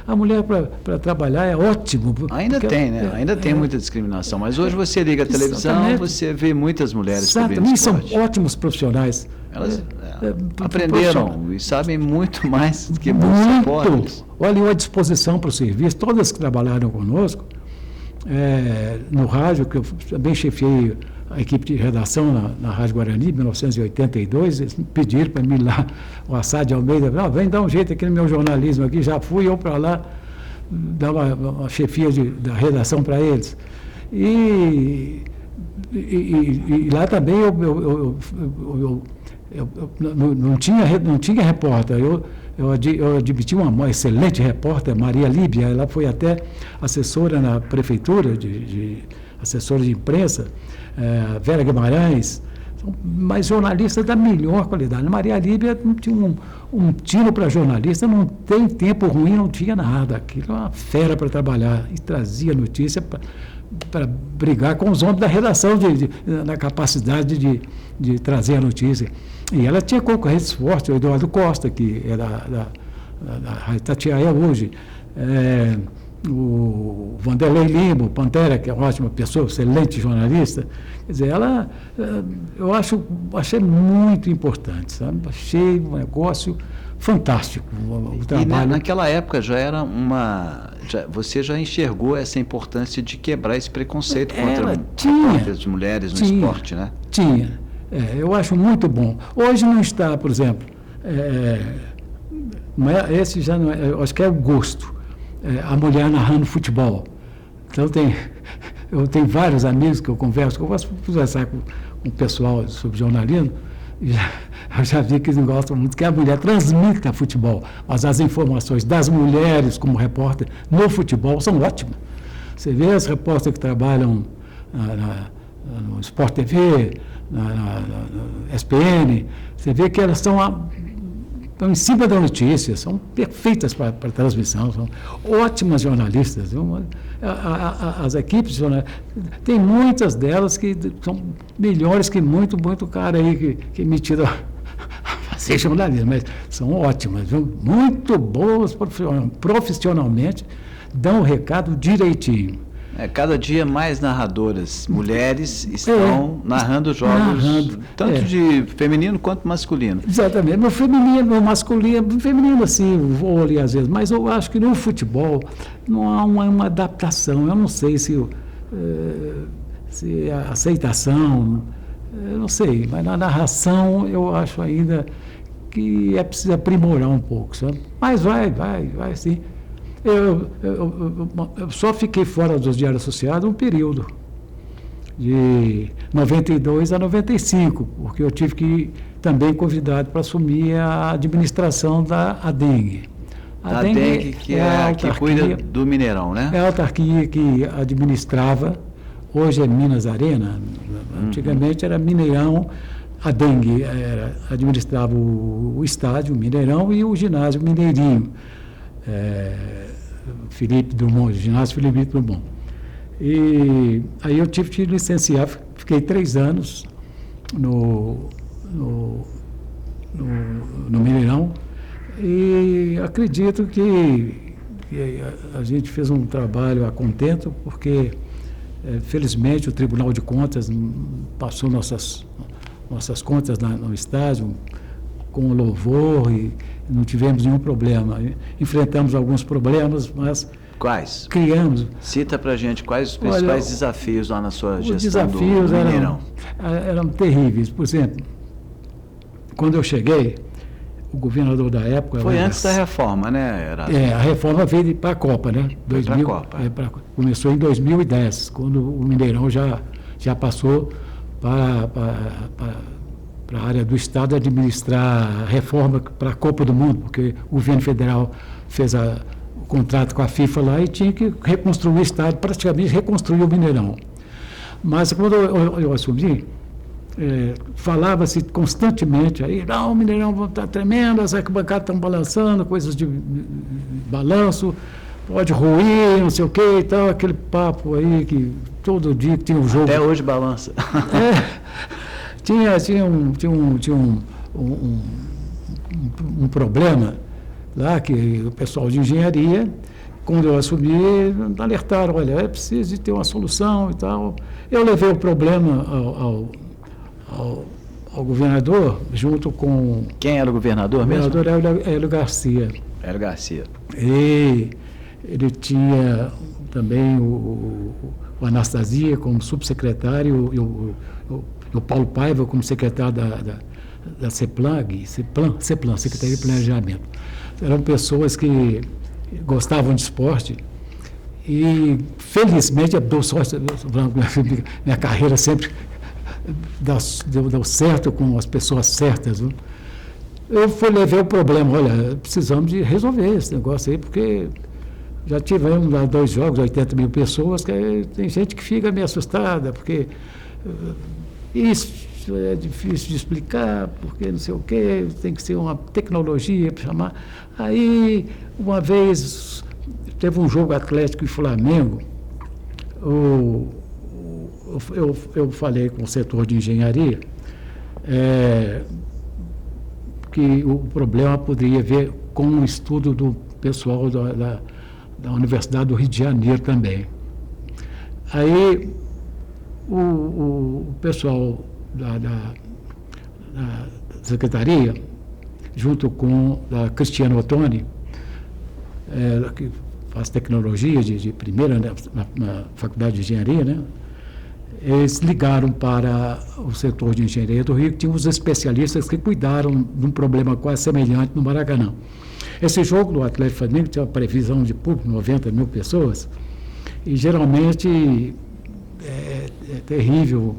A mulher para trabalhar é ótimo. Ainda tem, né? Ainda tem muita discriminação. Mas hoje você liga a televisão, exatamente. Você vê muitas mulheres cobrindo esporte. São ótimos profissionais. Elas aprenderam e sabem muito mais do que muitos repórteres. Olha, eu à disposição para o serviço, todas que trabalharam conosco, no rádio, que eu também chefiei a equipe de redação na Rádio Guarani, em 1982, eles pediram para mim lá, o Assad de Almeida, vem dar um jeito aqui no meu jornalismo, aqui já fui eu para lá, dar uma chefia da redação para eles. E lá também eu não tinha repórter, eu admiti uma excelente repórter, Maria Líbia, ela foi até assessora na prefeitura, assessora de imprensa, Vera Guimarães, mas jornalistas da melhor qualidade. Maria Líbia tinha um tiro para jornalista, não tem tempo ruim, não tinha nada. Aquilo é uma fera para trabalhar e trazia notícia para brigar com os homens da redação, na capacidade de trazer a notícia. E ela tinha concorrentes fortes, o Eduardo Costa, que é da Itatiaia hoje, o Vanderlei Lima, o Pantera, que é uma ótima pessoa, excelente jornalista. Quer dizer, eu achei muito importante, sabe? Achei um negócio fantástico o trabalho. E naquela época já era você já enxergou essa importância de quebrar esse preconceito contra as mulheres no esporte, né? Tinha. Eu acho muito bom. Hoje não está, por exemplo, esse já não é, eu acho que é o gosto. A mulher narrando futebol. Então eu tenho vários amigos que eu posso conversar com o pessoal sobre jornalismo, e eu já vi que eles gostam muito que a mulher transmita futebol, mas as informações das mulheres como repórter no futebol são ótimas. Você vê as repórteres que trabalham no Sport TV, na SPN, você vê que elas estão em cima da notícia, são perfeitas para transmissão, são ótimas jornalistas. As equipes jornalistas, tem muitas delas que são melhores que muito cara aí que metido a fazer jornalismo, mas são ótimas, viu? Muito boas profissionalmente, dão o recado direitinho. Cada dia mais narradoras, mulheres, estão narrando jogos, tanto de feminino quanto masculino. Exatamente, no feminino, no masculino, feminino assim, vou ali às vezes, mas eu acho que no futebol não há uma adaptação, eu não sei se a aceitação, eu não sei, mas na narração eu acho ainda que é preciso aprimorar um pouco, sabe? Mas vai sim. Eu só fiquei fora dos Diários Associados um período, de 92 a 95, porque eu tive que também convidado para assumir a administração da ADENG. A ADENG, que é a que cuida do Mineirão, né? É a autarquia que administrava, hoje é Minas Arena, antigamente era Mineirão. A ADENG administrava o estádio Mineirão e o ginásio Mineirinho. Felipe Drummond, ginásio Felipe Drummond. E aí eu tive que licenciar, fiquei 3 anos no Mineirão e acredito que a gente fez um trabalho a contento, porque felizmente o Tribunal de Contas passou nossas contas no estádio com louvor e não tivemos nenhum problema. Enfrentamos alguns problemas, mas... Quais? Criamos. Cita pra gente quais os principais desafios lá na sua gestão do Mineirão. Os desafios eram terríveis. Por exemplo, quando eu cheguei, o governador da época... Foi antes da reforma, né, Erasmo? A reforma veio para a Copa, né? Para a Copa. Começou em 2010, quando o Mineirão já passou para a área do Estado administrar a reforma para a Copa do Mundo, porque o governo federal fez o contrato com a FIFA lá e tinha que reconstruir o estádio, praticamente reconstruir o Mineirão. Mas quando eu assumi, falava-se constantemente aí, não, o Mineirão está tremendo, as arquibancadas estão balançando, coisas de balanço, pode ruir, não sei o que e tal, aquele papo aí que todo dia que tinha um jogo. Até hoje balança. Tinha um problema lá que o pessoal de engenharia, quando eu assumi, alertaram, olha, é preciso de ter uma solução e tal. Eu levei o problema ao governador, junto com... Quem era o governador mesmo? O governador era Hélio Garcia. Hélio Garcia. E ele tinha também o Anastasia como subsecretário e o Paulo Paiva como secretário da CEPLAN, Secretaria de Planejamento. Eram pessoas que gostavam de esporte e, felizmente, deu sorte, minha carreira sempre deu certo com as pessoas certas. Viu? Eu levei o problema, olha, precisamos de resolver esse negócio aí, porque já tivemos lá 2 jogos, 80 mil pessoas, que tem gente que fica meio assustada, porque isso é difícil de explicar, porque não sei o quê, tem que ser uma tecnologia para chamar. Aí, uma vez, teve um jogo Atlético e Flamengo, eu falei com o setor de engenharia que o problema poderia ver com um estudo do pessoal da Universidade do Rio de Janeiro também. Aí, o pessoal da secretaria, junto com a Cristiano Ottoni, que faz tecnologia de primeira, né, na Faculdade de Engenharia, né? Eles ligaram para o setor de engenharia do Rio, que tinha uns especialistas que cuidaram de um problema quase semelhante no Maracanã. Esse jogo do Atlético Flamengo tinha uma previsão de público, 90 mil pessoas, e geralmente é terrível.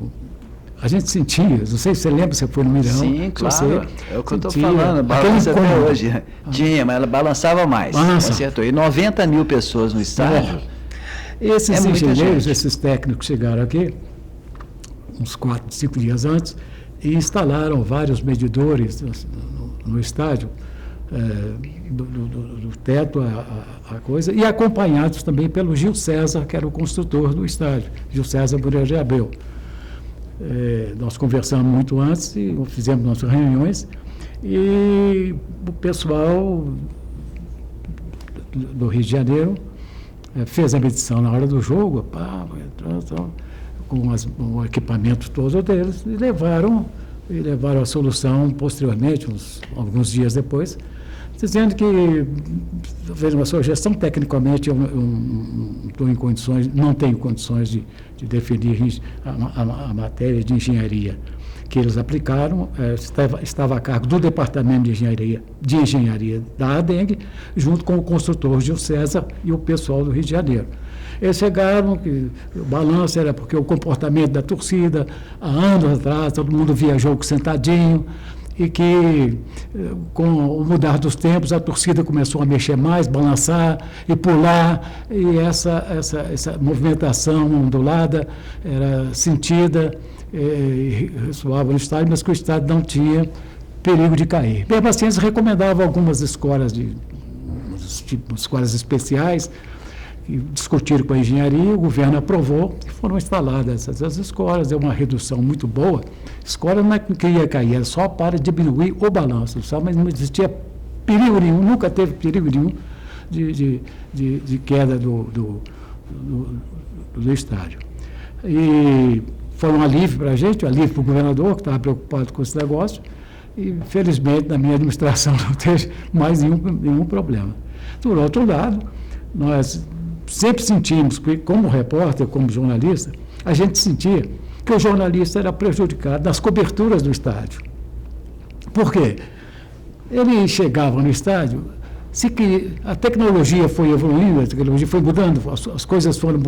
A gente sentia, não sei se você lembra, você foi no Mineirão. Sim, claro, é o que eu estou falando, balança até hoje. Tinha, mas ela balançava mais, acertou. E 90 mil pessoas no estádio. Esses engenheiros, esses técnicos chegaram aqui, uns 4, 5 dias antes, e instalaram vários medidores no estádio, do teto a coisa, e acompanhados também pelo Gil César, que era o construtor do estádio, Gil César Moreira de Abreu. Nós conversamos muito antes e fizemos nossas reuniões, e o pessoal do Rio de Janeiro fez a medição na hora do jogo, com o equipamento todo deles, e levaram a solução posteriormente, alguns dias depois, dizendo que fez uma sugestão, tecnicamente eu não tenho condições de definir a matéria de engenharia que eles aplicaram, estava a cargo do Departamento de Engenharia da ADENG, junto com o construtor Gil César e o pessoal do Rio de Janeiro. Eles chegaram, que o balanço era porque o comportamento da torcida, há anos atrás, todo mundo via jogo sentadinho, e que, com o mudar dos tempos, a torcida começou a mexer mais, balançar e pular, e essa movimentação ondulada era sentida, ressoava no estádio, mas que o estádio não tinha perigo de cair. Mesmo assim, eles recomendavam algumas escolas escolas especiais, que discutiram com a engenharia, o governo aprovou, e foram instaladas essas escolas, deu uma redução muito boa. A escola não é que ia cair, era só para diminuir o balanço, mas não existia perigo nenhum, nunca teve perigo nenhum de queda do estádio. E foi um alívio para a gente, um alívio para o governador, que estava preocupado com esse negócio, e felizmente na minha administração não teve mais nenhum problema. Por outro lado, nós sempre sentimos que, como repórter, como jornalista, a gente sentia que o jornalista era prejudicado nas coberturas do estádio. Por quê? Ele chegava no estádio a tecnologia foi evoluindo, a tecnologia foi mudando, as coisas foram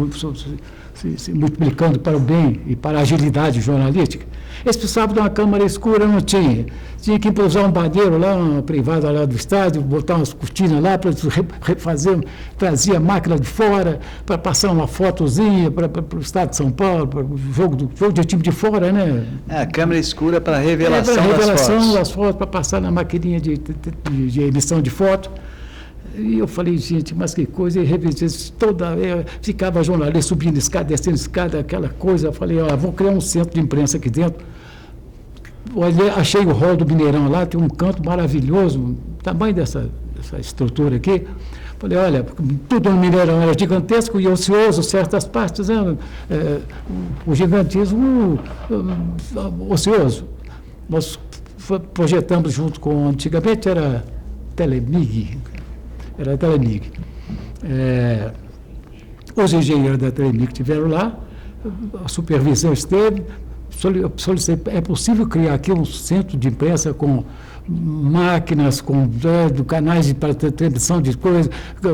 se multiplicando para o bem e para a agilidade jornalística. Eles precisavam de uma câmara escura, não tinha. Tinha que impulsar um banheiro lá, uma privada lá do estádio, botar umas cortinas lá para refazer, trazia a máquina de fora para passar uma fotozinha para o estado de São Paulo, para o jogo de time de fora, né? A câmera escura para revelação, das fotos, para passar na maquininha de emissão de foto. E eu falei, gente, mas que coisa, e revisei ficava jornalista subindo escada, descendo escada, aquela coisa. Eu falei, vou criar um centro de imprensa aqui dentro. Olhei, achei o hall do Mineirão lá, tem um canto maravilhoso, o tamanho dessa estrutura aqui. Falei, olha, tudo no Mineirão era gigantesco e ocioso, certas partes, né? O gigantismo ocioso. Nós projetamos junto com, antigamente era Telemig. Os engenheiros da Telemig estiveram lá, a supervisão esteve, solicitei, é possível criar aqui um centro de imprensa com máquinas, com canais para transmissão de coisas,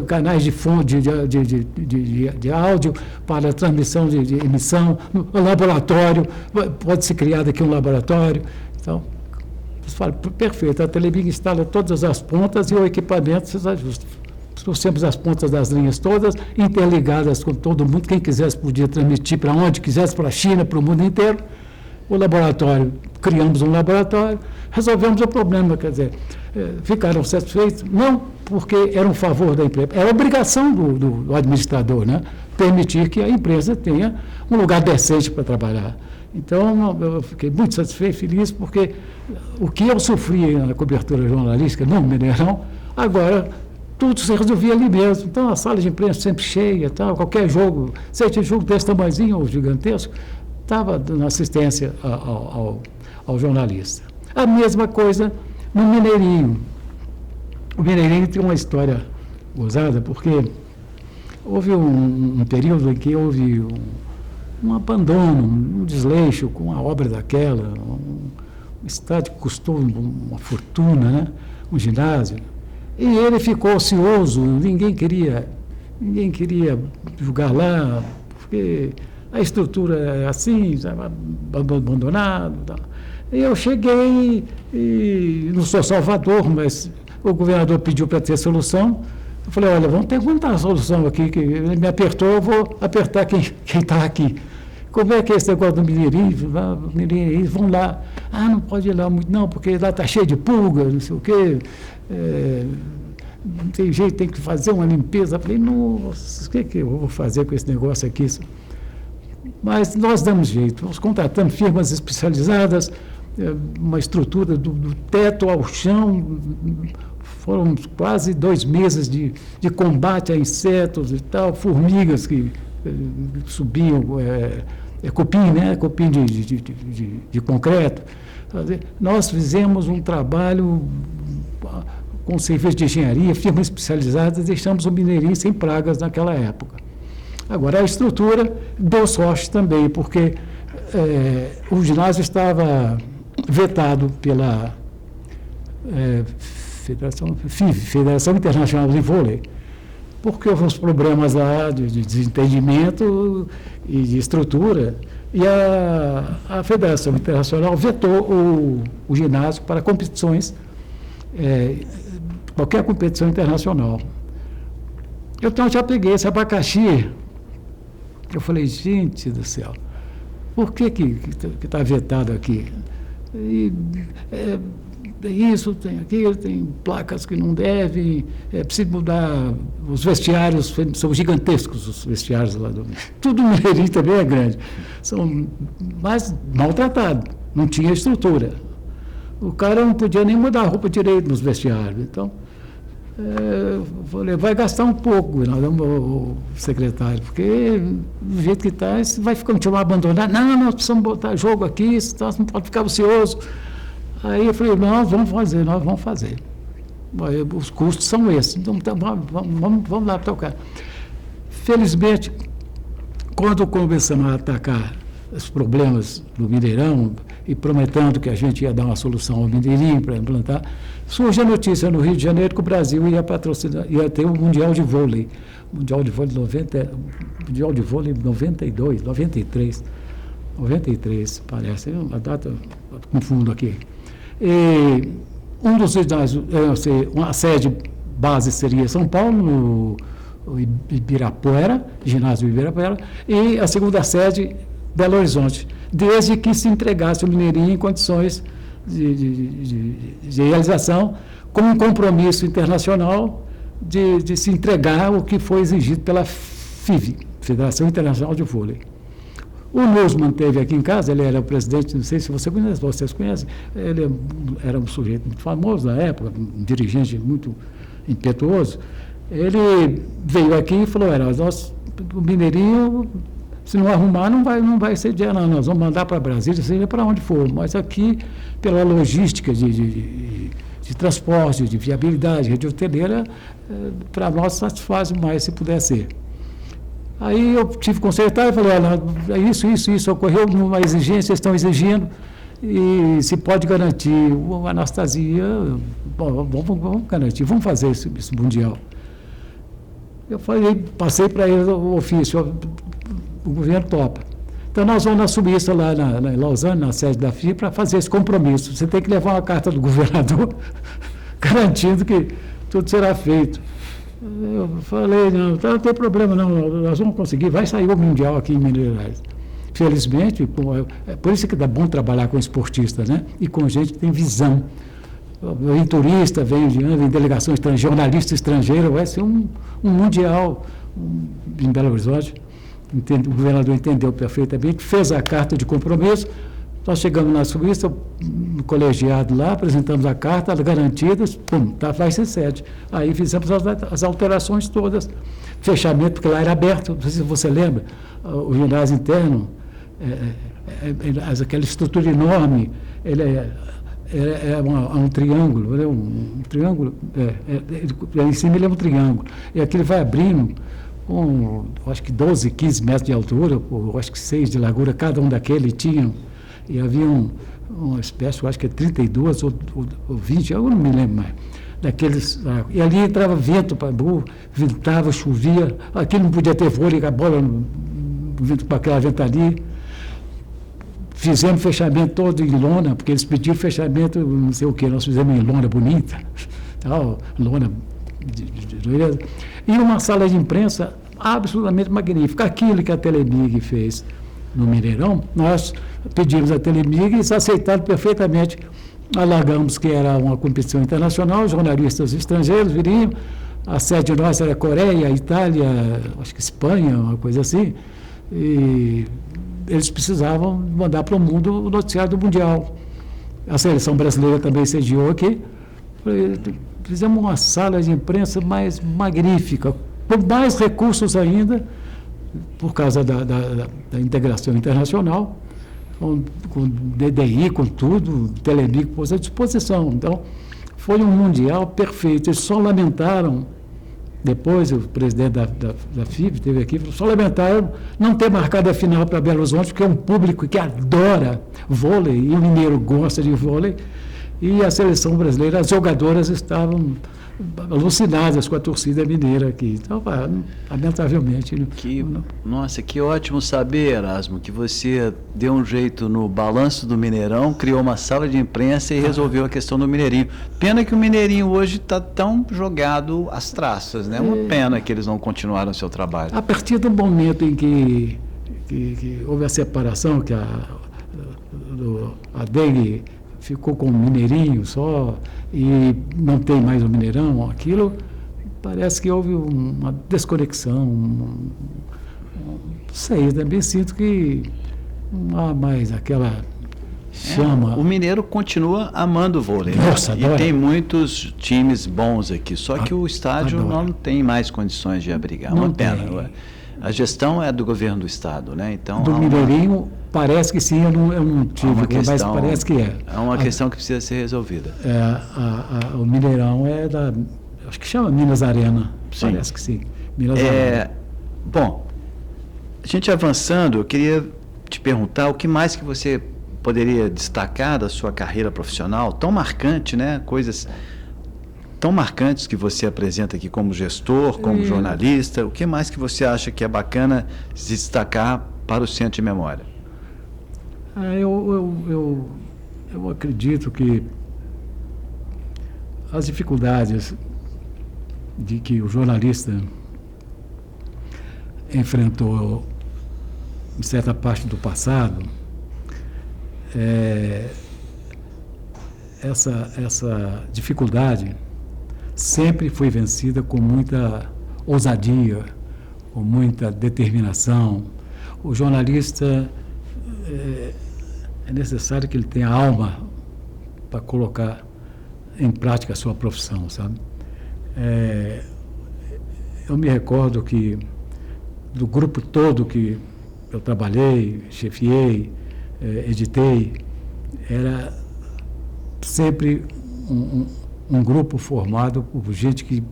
canais de fonte de áudio para transmissão de emissão, um laboratório, pode ser criado aqui um laboratório. Então, falo, perfeito, a Telemig instala todas as pontas e o equipamento se ajusta. Trouxemos as pontas das linhas todas, interligadas com todo mundo, quem quisesse podia transmitir para onde quisesse, para a China, para o mundo inteiro. O laboratório, criamos um laboratório, resolvemos o problema, quer dizer, ficaram satisfeitos, não porque era um favor da empresa, era obrigação do administrador, né? Permitir que a empresa tenha um lugar decente para trabalhar. Então, eu fiquei muito satisfeito, feliz, porque o que eu sofri na cobertura jornalística no Mineirão, agora tudo se resolvia ali mesmo. Então, a sala de imprensa sempre cheia, tal, qualquer jogo, seja jogo desse tamanhozinho ou gigantesco, estava dando assistência ao jornalista. A mesma coisa no Mineirinho. O Mineirinho tem uma história gozada, porque houve um período em que houve um abandono, um desleixo com a obra daquela, um estádio que custou uma fortuna, né? Um ginásio. E ele ficou ocioso, ninguém queria jogar lá, porque a estrutura é assim, abandonada. Tal. E eu cheguei, e não sou Salvador, mas o governador pediu para ter solução. Eu falei, olha, vamos tentar a solução aqui, que ele me apertou, eu vou apertar quem está aqui. Como é que é esse negócio do Mineirinho? Vão lá. Não pode ir lá muito não, porque lá está cheio de pulga, não sei o quê. Não tem jeito, tem que fazer uma limpeza. Eu falei, nossa, o que eu vou fazer com esse negócio aqui? Mas nós damos jeito, nós contratamos firmas especializadas, uma estrutura do teto ao chão, foram quase 2 meses de combate a insetos e tal, formigas que subiam, cupim, né? Cupim de concreto. Nós fizemos um trabalho com serviço de engenharia, firmas especializadas, deixamos o Mineirinho sem pragas naquela época. Agora, a estrutura deu sorte também, porque o ginásio estava vetado pela Federação Internacional de Vôlei, porque houve uns problemas lá de desentendimento e de estrutura, e a Federação Internacional vetou o ginásio para competições, qualquer competição internacional. Então, eu já peguei esse abacaxi. Eu falei, gente do céu, por que está vetado aqui? Isso, tem aquilo, tem placas que não devem, precisa mudar, os vestiários são gigantescos, os vestiários lá do... Tudo no Mineirinho também é grande, são mais maltratados, não tinha estrutura. O cara não podia nem mudar a roupa direito nos vestiários, então... eu falei, vai gastar um pouco, o secretário, porque do jeito que está, vai continuar abandonado. Não, nós precisamos botar jogo aqui, não pode ficar ocioso. Aí eu falei, nós vamos fazer. Os custos são esses, então vamos lá tocar. Felizmente, quando começamos a atacar os problemas do Mineirão e prometendo que a gente ia dar uma solução ao Mineirinho para implantar, surge a notícia no Rio de Janeiro que o Brasil ia patrocinar, ia ter o Mundial de Vôlei. Mundial de Vôlei 92, 93, parece, a data, confundo aqui. E um dos uma sede base seria São Paulo, no Ibirapuera, ginásio Ibirapuera, e a segunda sede, Belo Horizonte, desde que se entregasse o Mineirinho em condições de realização, com um compromisso internacional de se entregar o que foi exigido pela FIVE, Federação Internacional de Vôlei. O Nussmann teve aqui em casa, ele era o presidente, não sei se vocês conhecem, ele era um sujeito muito famoso na época, um dirigente muito impetuoso. Ele veio aqui e falou, o Mineirinho, se não arrumar, não vai sediar, não, nós vamos mandar para Brasília, seja para onde for, mas aqui, pela logística de transporte, de viabilidade, rede hoteleira, para nós satisfaz mais se puder ser. Aí eu tive que consertar e falei, olha, isso ocorreu numa exigência, estão exigindo, e se pode garantir, o Anastasia, bom, vamos garantir, vamos fazer esse mundial. Eu passei para ele o ofício, o governo topa. Então nós vamos na Suíça, lá em Lausanne, na sede da FIA, para fazer esse compromisso. Você tem que levar uma carta do governador garantindo que tudo será feito. Eu falei, não tem problema não, nós vamos conseguir, vai sair o Mundial aqui em Minas Gerais. Felizmente, é por isso que dá bom trabalhar com esportistas, né? E com gente que tem visão. Vem turista, vem delegação estrangeira, jornalista estrangeiro, vai ser um Mundial em Belo Horizonte. O governador entendeu perfeitamente, fez a carta de compromisso. Nós chegamos na Suíça, no colegiado lá, apresentamos a carta, garantidas, vai ser sede. Aí fizemos as alterações todas. Fechamento, porque lá era aberto, não sei se você lembra, o ginásio interno, aquela estrutura enorme, ele é um triângulo, em cima ele é um triângulo. E aquilo vai abrindo com, acho que 12, 15 metros de altura, acho que 6 de largura, cada um daquele tinha. E havia uma espécie, eu acho que é 32 ou 20, eu não me lembro mais, daqueles. E ali entrava vento para burro, ventava, chovia, aqui não podia ter vôlei, a bola com aquela ventania. Fizemos fechamento todo em lona, porque eles pediram fechamento, não sei o que, nós fizemos em lona bonita, tal, lona de e uma sala de imprensa absolutamente magnífica. Aquilo que a Telemig fez no Mineirão, nós pedimos a Telemig e eles aceitaram perfeitamente. Alargamos que era uma competição internacional, jornalistas estrangeiros viriam, a sede nossa era Coreia, Itália, acho que Espanha, uma coisa assim, e eles precisavam mandar para o mundo o noticiário do Mundial. A seleção brasileira também sediou aqui. Fizemos uma sala de imprensa mais magnífica, com mais recursos ainda, por causa da integração internacional, com DDI, com tudo, Telemig pôs à disposição. Então, foi um Mundial perfeito. Eles só lamentaram, depois o presidente da FIB esteve aqui, só lamentaram não ter marcado a final para Belo Horizonte, porque é um público que adora vôlei, e o mineiro gosta de vôlei, e a seleção brasileira, as jogadoras estavam alucinadas com a torcida mineira aqui. Então, lamentavelmente. Nossa, que ótimo saber, Erasmo, que você deu um jeito no balanço do Mineirão, criou uma sala de imprensa e resolveu a questão do Mineirinho. Pena que o Mineirinho hoje está tão jogado às traças, né? Uma pena que eles não continuaram o seu trabalho. A partir do momento em que houve a separação, que a DEG ficou com o Mineirinho só e não tem mais o Mineirão, aquilo, parece que houve uma desconexão, não sei, eu também sinto que não há mais aquela chama. O mineiro continua amando o vôlei. Nossa, e tem muitos times bons aqui, só que o estádio não tem mais condições de abrigar. Uma pena. A gestão é do governo do estado, né? Então, do Mineirinho, parece que sim, eu não tive, mas parece que é. É uma questão que precisa ser resolvida. O Mineirão é acho que chama Minas Arena, sim. Parece que sim. Minas Arena. Bom, a gente avançando, eu queria te perguntar o que mais que você poderia destacar da sua carreira profissional, tão marcante, né? Coisas tão marcantes que você apresenta aqui como gestor, como jornalista. O que mais que você acha que é bacana se destacar para o Centro de Memória? Eu acredito que as dificuldades de que o jornalista enfrentou em certa parte do passado, essa dificuldade sempre foi vencida com muita ousadia, com muita determinação. O jornalista é necessário que ele tenha alma para colocar em prática a sua profissão, sabe? Eu me recordo que do grupo todo que eu trabalhei, chefiei, editei, era sempre um grupo formado por gente que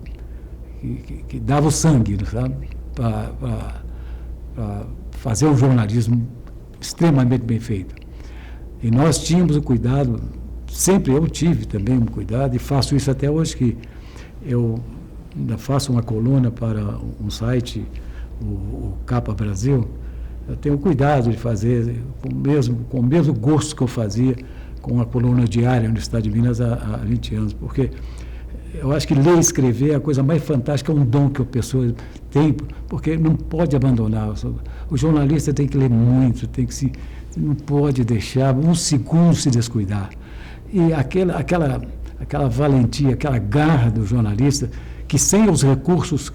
dava o sangue, sabe? Para fazer um jornalismo extremamente bem feito. E nós tínhamos o cuidado, sempre eu tive também um cuidado, e faço isso até hoje, que eu ainda faço uma coluna para um site, o Capa Brasil. Eu tenho cuidado de fazer com o mesmo gosto que eu fazia com a coluna diária no Estado de Minas há 20 anos, porque eu acho que ler e escrever é a coisa mais fantástica, é um dom que a pessoa tem, porque não pode abandonar. O jornalista tem que ler muito, não pode deixar um segundo se descuidar. E aquela valentia, aquela garra do jornalista, que sem os recursos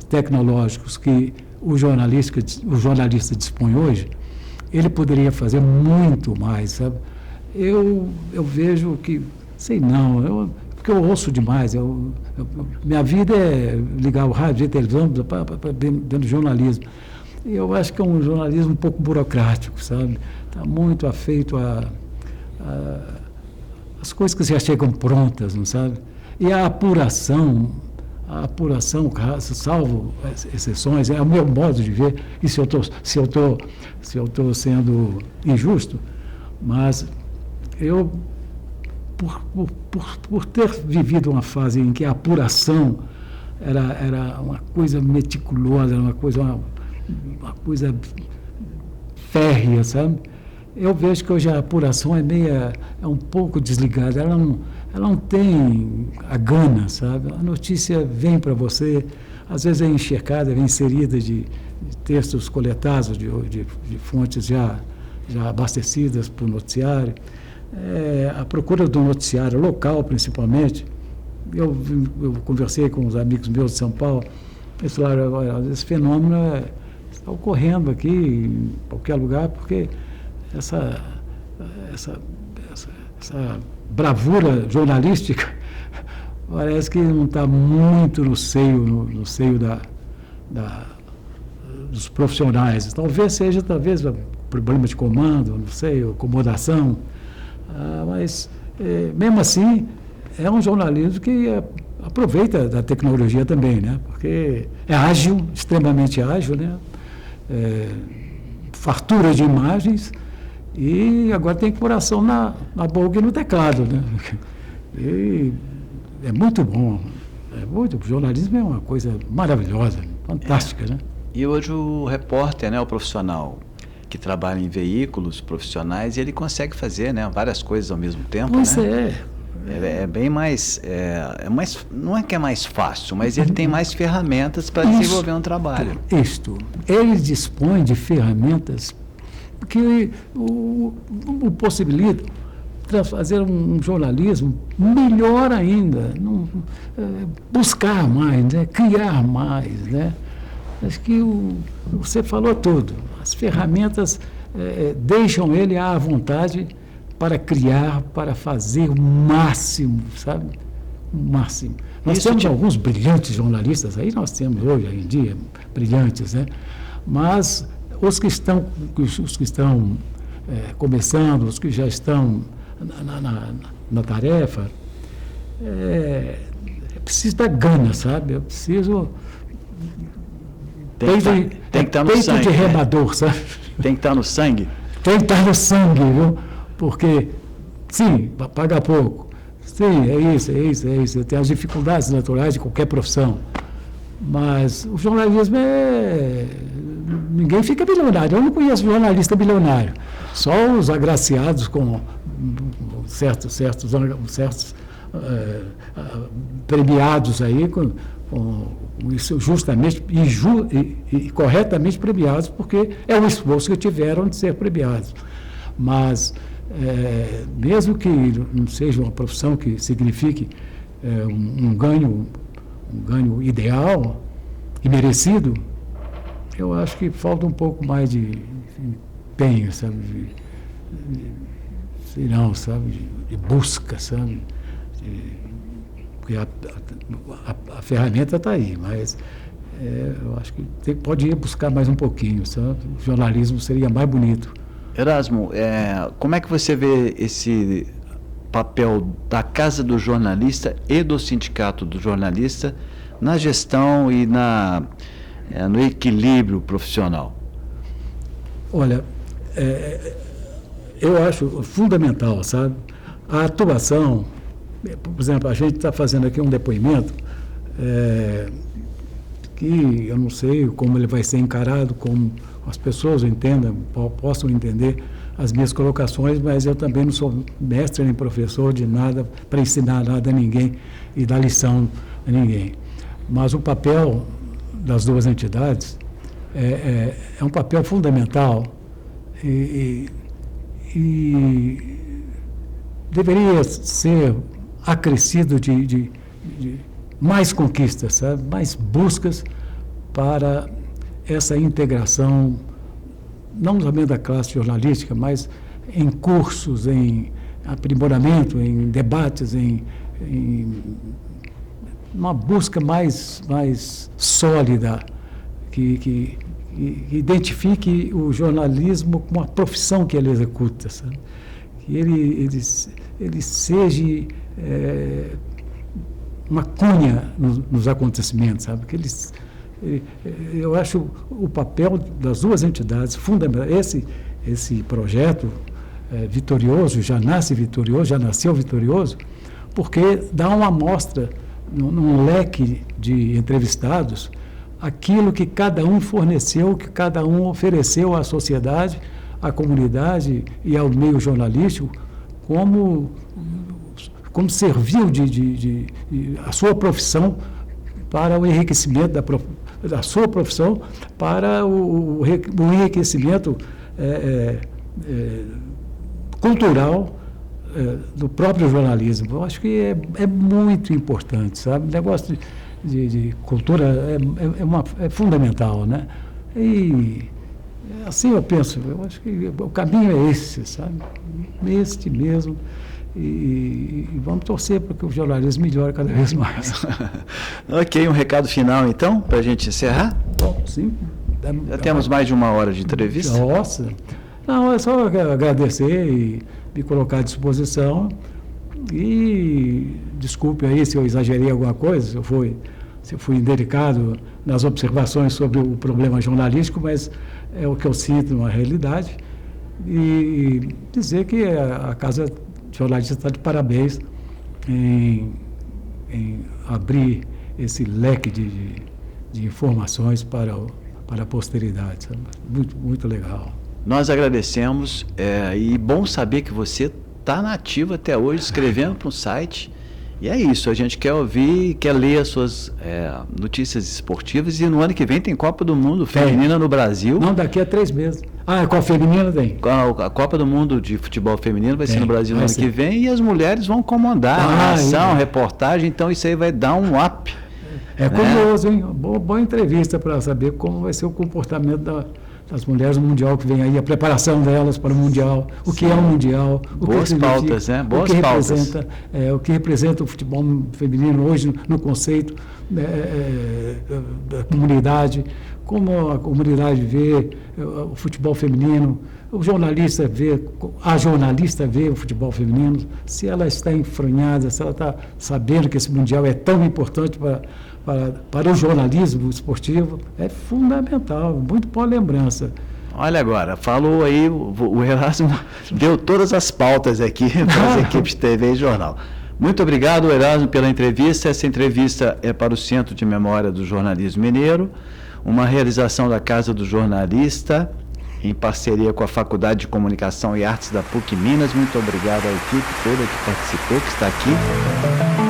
tecnológicos que o jornalista dispõe hoje, ele poderia fazer muito mais, sabe? Eu vejo que, sei não, porque eu ouço demais, minha vida é ligar o rádio, ver televisão, para dentro do jornalismo. E eu acho que é um jornalismo um pouco burocrático, sabe? Está muito afeito às coisas que já chegam prontas, não sabe? E a apuração, salvo exceções, é o meu modo de ver, e se eu estou sendo injusto, mas eu, por ter vivido uma fase em que a apuração era uma coisa meticulosa, uma coisa férrea, sabe? Eu vejo que hoje a apuração é um pouco desligada, ela não tem a gana, sabe? A notícia vem para você, às vezes é encharcada, vem inserida de textos coletados de fontes já abastecidas por noticiário. A procura do noticiário local, principalmente. Eu conversei com os amigos meus de São Paulo, eles falaram, esse fenômeno está ocorrendo aqui em qualquer lugar, porque essa bravura jornalística parece que não está muito no seio dos profissionais. Talvez seja problema de comando, não sei, acomodação, mas mesmo assim é um jornalismo que aproveita da tecnologia também, né? Porque é ágil, extremamente ágil, né? Fartura de imagens, e agora tem coração na boca e no teclado, né? E é muito bom. O jornalismo é uma coisa maravilhosa, fantástica, né? E hoje o repórter, né, o profissional que trabalha em veículos profissionais, ele consegue fazer, né, várias coisas ao mesmo tempo, pois né? É bem mais, não é que é mais fácil, mas ele tem mais ferramentas para desenvolver um trabalho. Ele dispõe de ferramentas que o possibilitam fazer um jornalismo melhor ainda, buscar mais, né? Criar mais, né? Acho que você falou tudo. As ferramentas deixam ele à vontade para criar, para fazer o máximo, sabe? O máximo. Nós temos alguns brilhantes jornalistas aí, nós temos hoje em dia brilhantes, né? Mas os que estão começando, os que já estão na tarefa, é preciso dar gana, sabe? Eu preciso tem que estar no sangue, de remador, né? sabe? Tem que estar no sangue? Tem que estar no sangue, viu? Porque, sim, paga pouco. Sim, é isso. Tem as dificuldades naturais de qualquer profissão. Mas o jornalismo ninguém fica bilionário. Eu não conheço jornalista bilionário. Só os agraciados com certos premiados aí, com isso justamente e corretamente premiados, porque é o esforço que tiveram de ser premiados. Mas, mesmo que não seja uma profissão que signifique um ganho ideal e merecido, eu acho que falta um pouco mais de empenho, sabe? De busca, sabe? Porque a ferramenta está aí, mas eu acho que pode ir buscar mais um pouquinho, sabe? O jornalismo seria mais bonito. Erasmo, como é que você vê esse papel da Casa do Jornalista e do Sindicato do Jornalista na gestão e no equilíbrio profissional? Olha, eu acho fundamental, sabe? A atuação, por exemplo, a gente está fazendo aqui um depoimento que eu não sei como ele vai ser encarado, como as pessoas entendam, possam entender as minhas colocações, mas eu também não sou mestre nem professor de nada para ensinar nada a ninguém e dar lição a ninguém. Mas o papel das duas entidades é um papel fundamental e deveria ser acrescido de mais conquistas, sabe? Mais buscas para essa integração, não somente da classe jornalística, mas em cursos, em aprimoramento, em debates, em uma busca mais sólida, que identifique o jornalismo como a profissão que ele executa, sabe? Que ele seja uma cunha nos acontecimentos, sabe? Que eu acho o papel das duas entidades fundamental. Esse projeto vitorioso, já nasceu vitorioso, porque dá uma amostra num leque de entrevistados aquilo que cada um forneceu, que cada um ofereceu à sociedade, à comunidade e ao meio jornalístico, como serviu a sua profissão para o enriquecimento da sua profissão, para o enriquecimento cultural do próprio jornalismo. Eu acho que é muito importante, sabe? O negócio de cultura é fundamental, né? E assim eu penso, eu acho que o caminho é esse, sabe? Este mesmo. E vamos torcer para que o jornalismo melhore cada vez mais. Ok, um recado final então, para a gente encerrar? Bom, sim. Já temos mais de 1 hora de entrevista. Nossa! Não, é só agradecer e me colocar à disposição. E desculpe aí se eu exagerei alguma coisa, se eu fui indelicado nas observações sobre o problema jornalístico, mas é o que eu sinto na realidade. E dizer que a Casa Jornalista está de parabéns em abrir esse leque de informações para a posteridade. Sabe? Muito, muito legal. Nós agradecemos e bom saber que você está na ativa até hoje, escrevendo para um site. E é isso, a gente quer ouvir, quer ler as suas notícias esportivas, e no ano que vem tem Copa do Mundo Feminina no Brasil. Não, daqui a 3 meses. Ah, com a feminina tem? A Copa do Mundo de futebol feminino vai ser no Brasil no ano que vem, e as mulheres vão comandar a narração, reportagem, então isso aí vai dar um up. É curioso, hein? Boa entrevista para saber como vai ser o comportamento das mulheres no Mundial que vem aí, a preparação delas para o Mundial, o que é o Mundial, boas pautas, né? Boas pautas. O que representa o futebol feminino hoje no conceito da comunidade, como a comunidade vê o futebol feminino, a jornalista vê o futebol feminino, se ela está enfronhada, se ela está sabendo que esse Mundial é tão importante para o jornalismo esportivo, é fundamental, muito boa lembrança. Olha agora, falou aí, o Erasmo deu todas as pautas aqui para as equipes de TV e jornal. Muito obrigado, Erasmo, pela entrevista. Essa entrevista é para o Centro de Memória do Jornalismo Mineiro, uma realização da Casa do Jornalista, em parceria com a Faculdade de Comunicação e Artes da PUC Minas. Muito obrigado à equipe toda que participou, que está aqui.